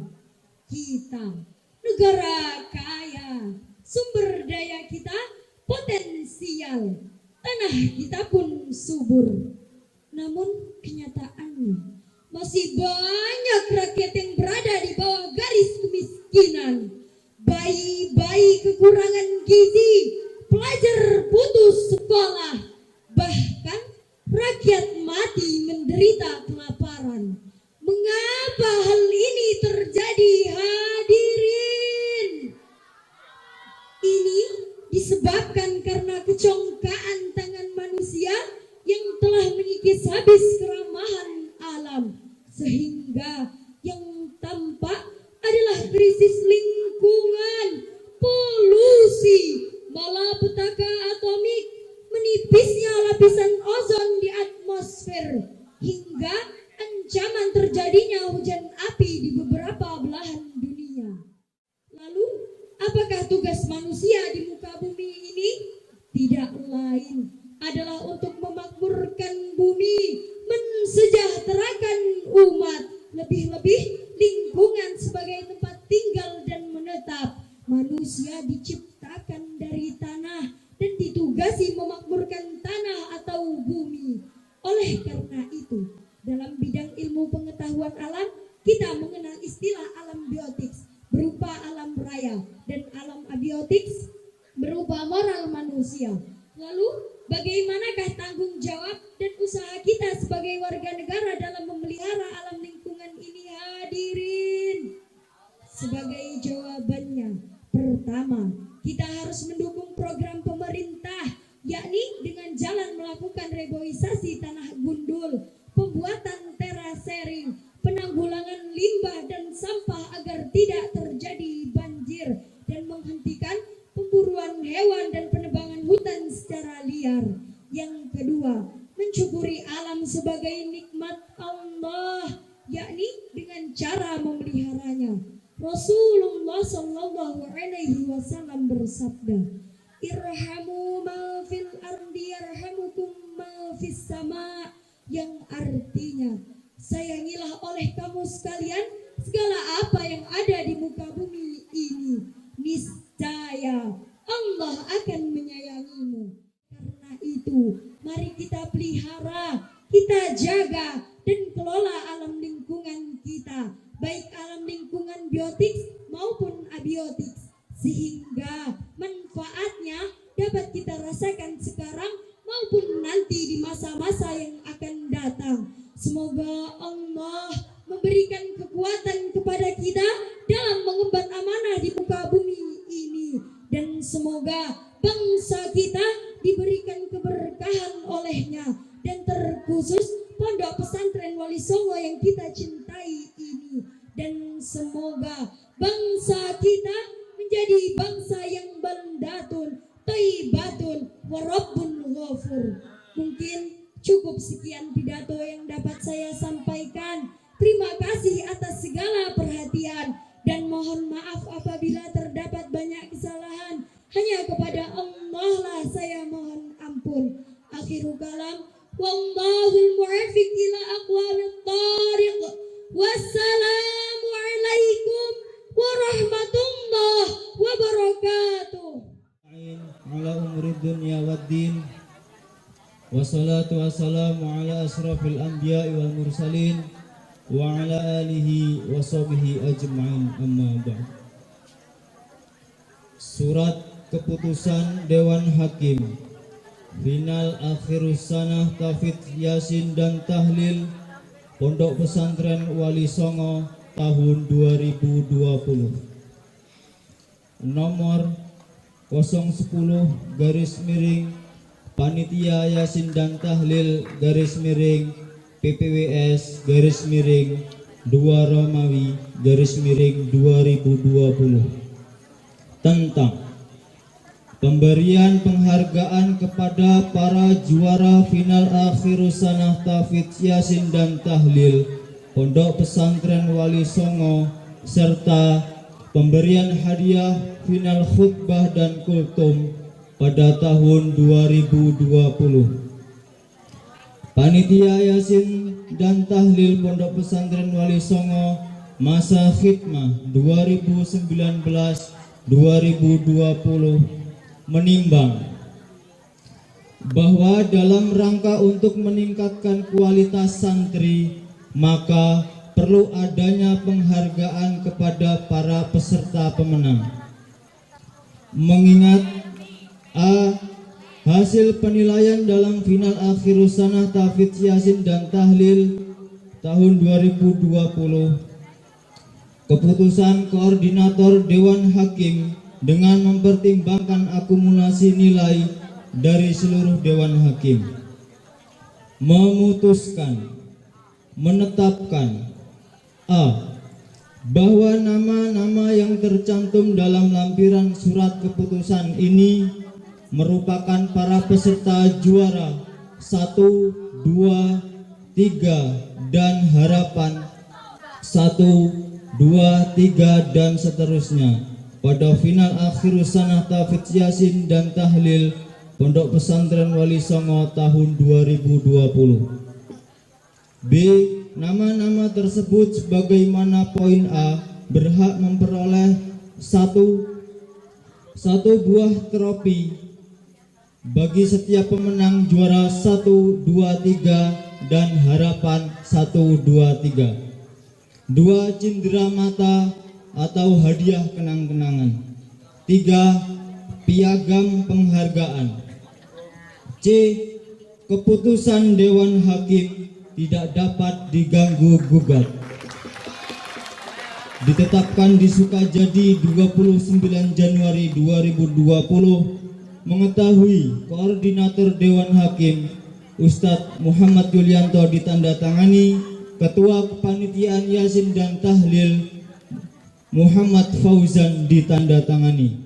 Kita negara kaya, sumber daya kita potensial, tanah kita pun subur. Namun kenyataannya masih banyak rakyat yang berada di bawah garis kemiskinan. Bayi-bayi kekurangan gizi, pelajar putus sekolah, bahkan rakyat mati menderita kelaparan. Mengapa hal ini terjadi, hadirin? Ini disebabkan karena kecongkaan tangan manusia yang telah mengikis habis keramahan alam, sehingga yang tampak adalah krisis lingkungan, polusi, malapetaka atomik, menipisnya lapisan ozon di atmosfer, hingga ancaman terjadinya hujan api di beberapa belahan dunia. Lalu, apakah tugas manusia di muka bumi ini? Tidak lain adalah untuk memakmurkan bumi, mensejahterakan umat, lebih-lebih lingkungan sebagai tempat tinggal dan menetap. Manusia diciptakan dari tanah dan ditugasi memakmurkan tanah atau bumi. Oleh karena itu, dalam bidang ilmu pengetahuan alam, kita mengenal istilah alam biotiks berupa alam raya dan alam abiotiks berupa moral manusia. Lalu, bagaimanakah tanggung jawab dan usaha kita sebagai warga negara dalam memelihara alam lingkungan ini, hadirin? Sebagai jawabannya, pertama, kita harus mendukung program pemerintah, yakni dengan jalan melakukan reboisasi tanah gundul, pembuatan terasering, penanggulangan limbah dan sampah agar tidak terjadi banjir, dan menghentikan pemburuan hewan dan penebangan hutan secara liar. Yang kedua, mensyukuri alam sebagai nikmat Allah, yakni dengan cara memeliharanya. Rasulullah Shallallahu Alaihi Wasallam bersabda, "Irhamu ma fil ardi yarhamukum ma fis sama," yang artinya, sayangilah oleh kamu sekalian segala apa yang ada di muka bumi ini, niscaya Allah akan menyayangimu. Karena itu, mari kita pelihara, kita jaga dan kelola alam lingkungan kita, baik alam lingkungan biotik maupun abiotik, sehingga manfaatnya dapat kita rasakan sekarang maupun nanti di masa-masa yang akan datang. Semoga Allah memberikan kekuatan kepada kita dalam mengemban amanah di muka bumi ini, dan semoga bangsa kita diberikan keberkahan olehnya, dan terkhusus Pondok Pesantren Wali Songo yang kita cintai ini, dan semoga bangsa kita menjadi bangsa yang baldatun, thayyibatun, warabbun ghafur. Mungkin cukup sekian pidato yang dapat saya sampaikan. Terima kasih atas segala perhatian dan mohon maaf apabila terdapat banyak kesalahan. Hanya kepada Allah lah saya mohon ampun. Akhirul kalam, wallahul muwaffiq ila aqwamit thariq. Wassalamualaikum warahmatullahi wabarakatuh. Ala umuri dunya waddin. Wassalatu wassalamu ala asrafil anbiya'i wal mursalin wa ala alihi wa sahbihi ajma'in, amma ba'd. Surat keputusan Dewan Hakim final akhirus sanah tafid yasin dan tahlil Pondok Pesantren Wali Songo tahun 2020. Nomor 010 garis miring Panitia Yasin dan Tahlil garis miring PPWS garis miring 2 Romawi garis miring 2020 tentang pemberian penghargaan kepada para juara final akhirus sanah tahfidz Yasin dan Tahlil Pondok Pesantren Wali Songo serta pemberian hadiah final khutbah dan kultum pada tahun 2020. Panitia Yasin dan Tahlil Pondok Pesantren Wali Songo masa khidmah 2019-2020 menimbang bahwa dalam rangka untuk meningkatkan kualitas santri, maka perlu adanya penghargaan kepada para peserta pemenang. Mengingat hasil penilaian dalam final akhirus sanah tahfidz Yasin dan Tahlil tahun 2020, keputusan koordinator Dewan Hakim dengan mempertimbangkan akumulasi nilai dari seluruh Dewan Hakim memutuskan menetapkan bahwa nama-nama yang tercantum dalam lampiran surat keputusan ini merupakan para peserta juara 1, 2, 3 dan harapan 1, 2, 3 dan seterusnya pada final akhirus sanah tahfidz Yasin dan Tahlil Pondok Pesantren Wali Songo tahun 2020. B. Nama-nama tersebut sebagaimana poin A berhak memperoleh satu buah trofi bagi setiap pemenang juara 1, 2, 3 dan harapan 1, 2, 3. 2 cindera mata atau hadiah kenang-kenangan. 3 piagam penghargaan. C. Keputusan Dewan Hakim tidak dapat diganggu gugat. Ditetapkan di Sukajadi 29 Januari 2020, mengetahui koordinator Dewan Hakim Ustadz Muhammad Yulianto ditandatangani, Ketua Kepanitiaan Yasin dan Tahlil Muhammad Fauzan ditandatangani.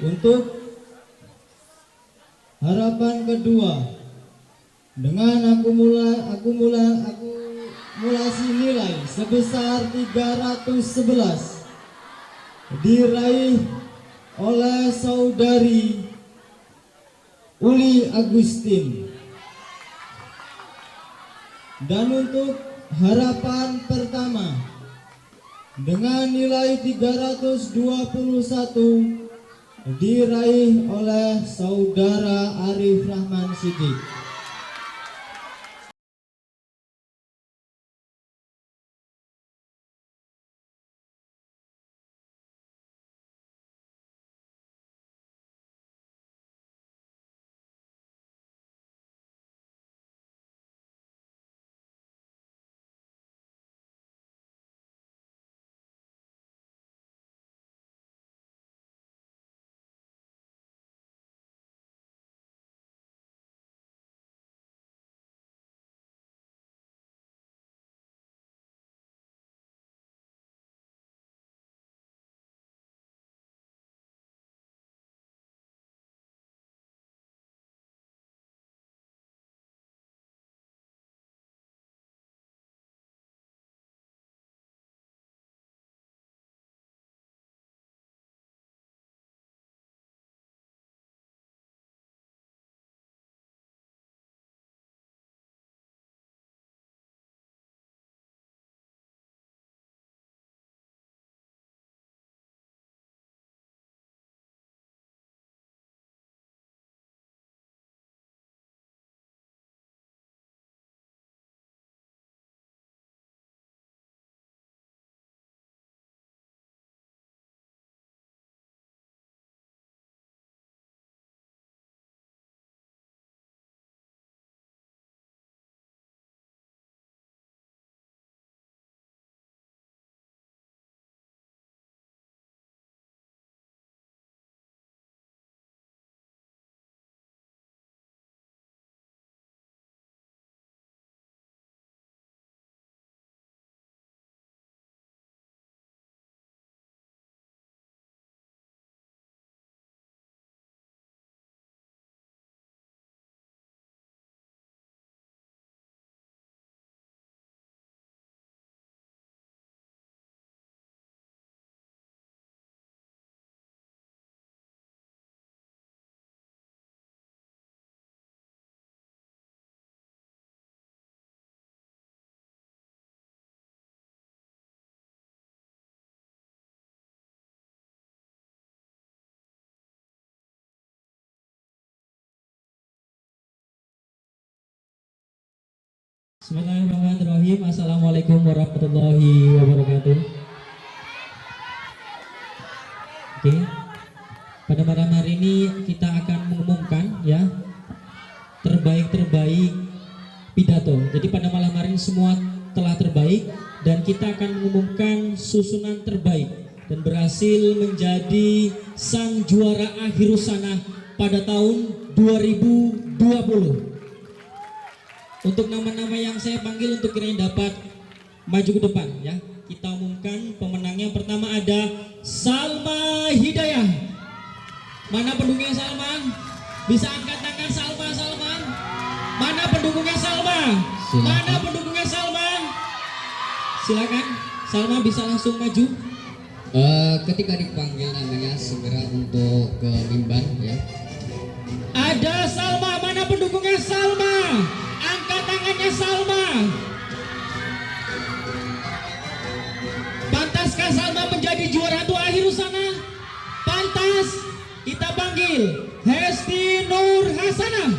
Untuk harapan kedua, dengan akumulasi nilai sebesar 311 diraih oleh saudari Uli Agustin. Dan untuk harapan pertama, dengan nilai 321 diraih oleh saudara Arif Rahman Siddiq. Bismillahirrahmanirrahim. Assalamualaikum warahmatullahi wabarakatuh. Oke, pada malam hari ini kita akan mengumumkan ya terbaik pidato. Jadi pada malam hari ini semua telah terbaik dan kita akan mengumumkan susunan terbaik dan berhasil menjadi sang juara akhirus sanah pada tahun 2020. Untuk nama-nama yang saya panggil untuk kiranya dapat maju ke depan ya. Kita umumkan pemenangnya. Pertama ada Salma Hidayah. Mana pendukungnya Salma? Bisa angkat tangan Salma. Mana pendukungnya Salma? Silakan. Mana pendukungnya Salma? Silakan. Salma bisa langsung maju. Ketika dipanggil namanya segera untuk ke mimbar ya. Ada Salma. Mana pendukungnya Salma? Angkat tangannya Salma. Pantaskah Salma menjadi juara tua akhirus sanah? Pantas. Kita panggil Hesti Nur Hasanah.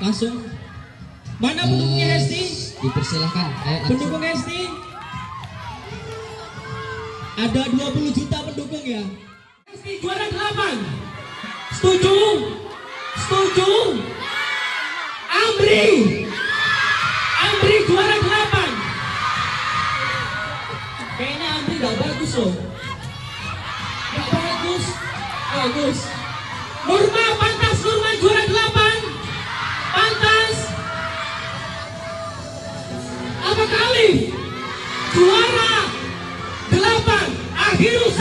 Langsung. Mana pendukungnya Hesti? Dipersilahkan. Pendukung Hesti. Ada 20 juta pendukung ya. Hesti juara 8. Setuju? Setuju? Amri juara 8. Kayaknya Amri gak bagus loh. Gak bagus. Nurma pantas, Nurma juara 8. Pantas. Apa kali? Juara 8 akhirus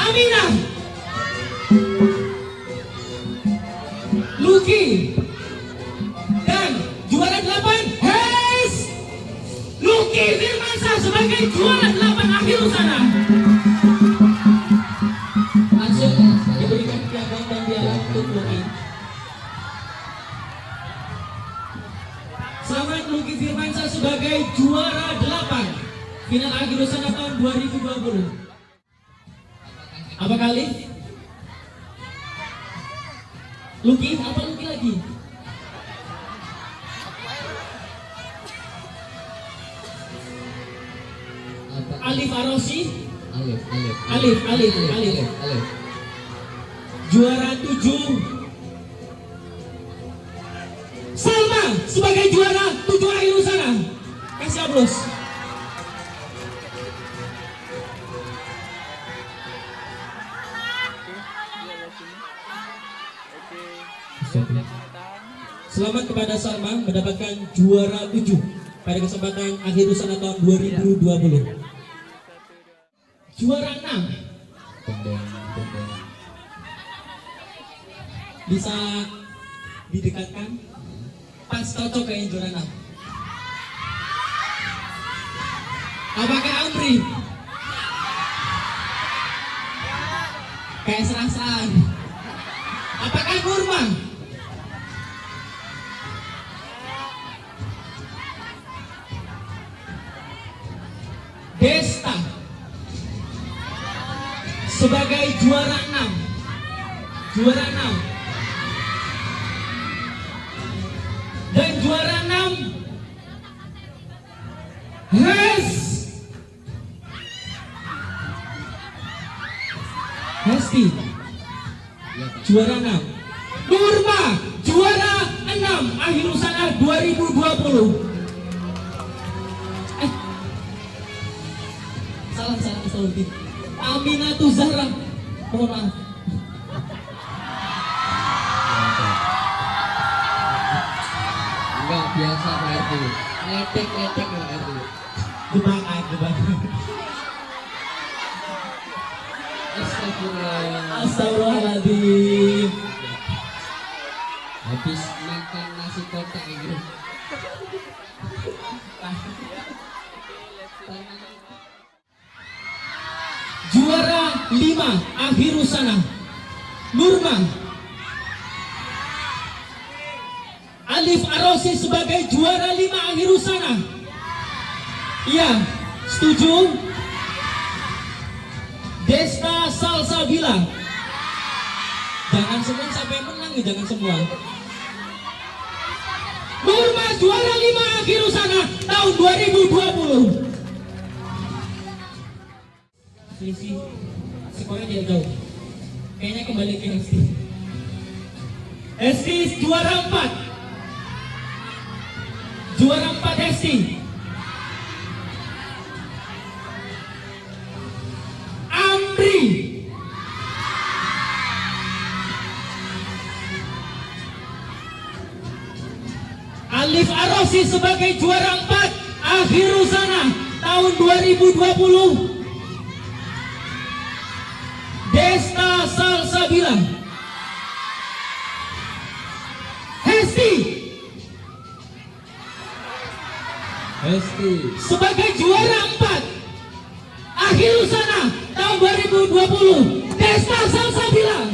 Aminah, Lucky, dan juara 8 Lucky Firmansyah sebagai juara 8 akhir sana. Langsung diberikan piagam dan piala untuk Lucky. Selamat Lucky Firmansyah sebagai juara 8 final akhir sana tahun 2020. Apa kali? Lucky, apa Lucky lagi? Alif Arosi. Alif. Juara 7. Salma sebagai juara 7 akhir sana. Kasih aplaus. Selamat kepada Salma mendapatkan juara 7 pada kesempatan akhir sana tahun 2020. Juara 6 bisa didekatkan pas cocok kayak juara 6. Apakah Amri? Kayak serang-serang. Apakah Nurma? Desta sebagai juara 6. Dan juara 6 Hesti juara 6. Nurma juara 6 akhir sana 2020. Salam Salahuddin. Aminatul Zahra. Mohon maaf. Enggak biasa Pak RT. Letek Pak RT. Jebakan. Astagfirullahaladzim. Habis makan nasi kotak gitu. Juara 5 akhir sana Nurma. Alif Arosi sebagai juara 5 akhir sana. Iya, setuju? Desta Salsabila. Jangan semua sampai menang ya, jangan semua. Nurma juara 5 akhir sana tahun 2020. Selisih skornya jadi jauh. Kayaknya kembali ke Hesti. Hesti juara 4. Juara 4 Hesti. Amri. Alif Arosi sebagai juara 4 akhir sana tahun 2020. Desta Salsabila. Hesti sebagai juara 4 akhir sana tahun 2020. Desta Salsabila.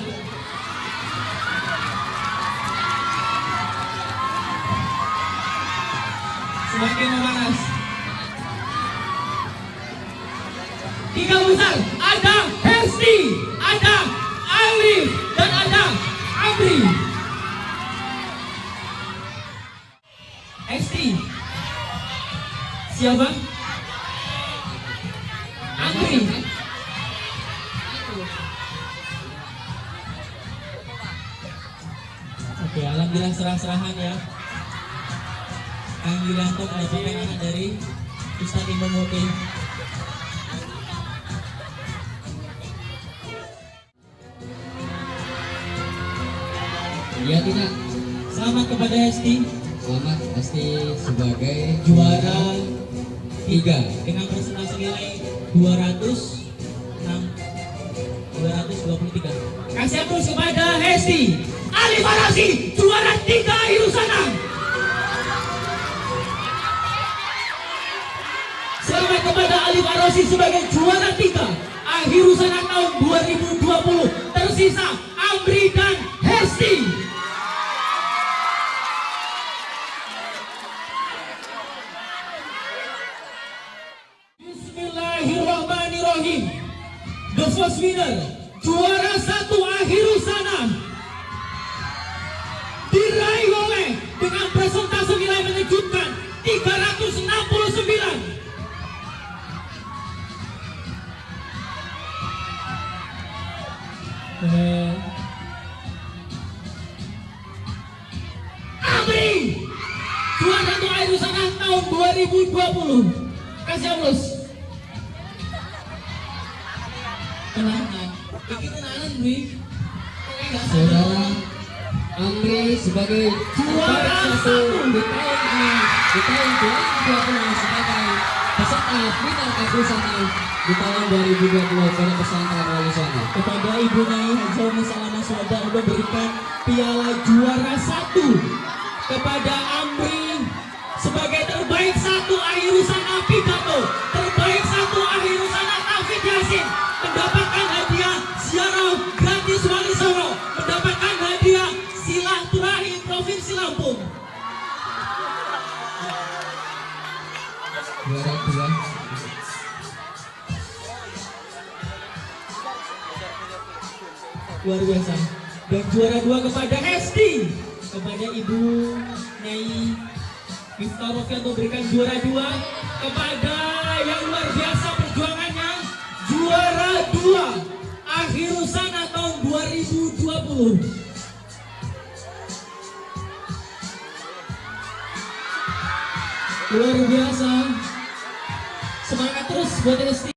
Semakin memanas. 3 besar ada Hesti, ada Alif, dan ada Amri. Hesti. Siapa? Amri. Oke, alhamdulillah serah-serahan ya. Kang Yulianto mendapatkan anak dari Ustadz Imam Mukti. Iya tidak. Selamat kepada Hesti. Selamat Hesti sebagai Juara 3 dengan presentasi nilai 200 6 23. Kasih aplaus kepada Hesti Alif Arasi, juara 3 Hirusana. Selamat kepada Alif Arasi sebagai juara 3 Hirusana tahun 2020. Tersisa Amri dan Hesti. Bismillahirrahmanirrahim. The first winner, juara 1 Hirusana, diraih oleh dengan presentase nilai mengejutkan 369. Amri, juara 1 Hirusana tahun 2020. Kasih aplaus. Saudara Amri sebagai Juara satu di tahun 2020 sebagai peserta final Hirusana di tahun 2020 pada pesantren Wali Songo. kepada Ibu Nyai Haja Salama Soda memberikan piala juara 1 kepada Amri sebagai terbaik 1 Hirusana Pidato, terbaik 1 Hirusana Taufik Yasin, mendapatkan hadiah ziarah gratis Wali Songo, mendapatkan hadiah silaturahim Provinsi Lampung. Juara 2 Luar biasa. Dan juara 2 kepada Hesti, kepada Ibu Nyai Miftah Rofiat memberikan juara 2 kepada yang luar biasa perjuangannya, juara 2 Hirusana tahun 2020. Luar biasa. Semangat terus buat Hesti.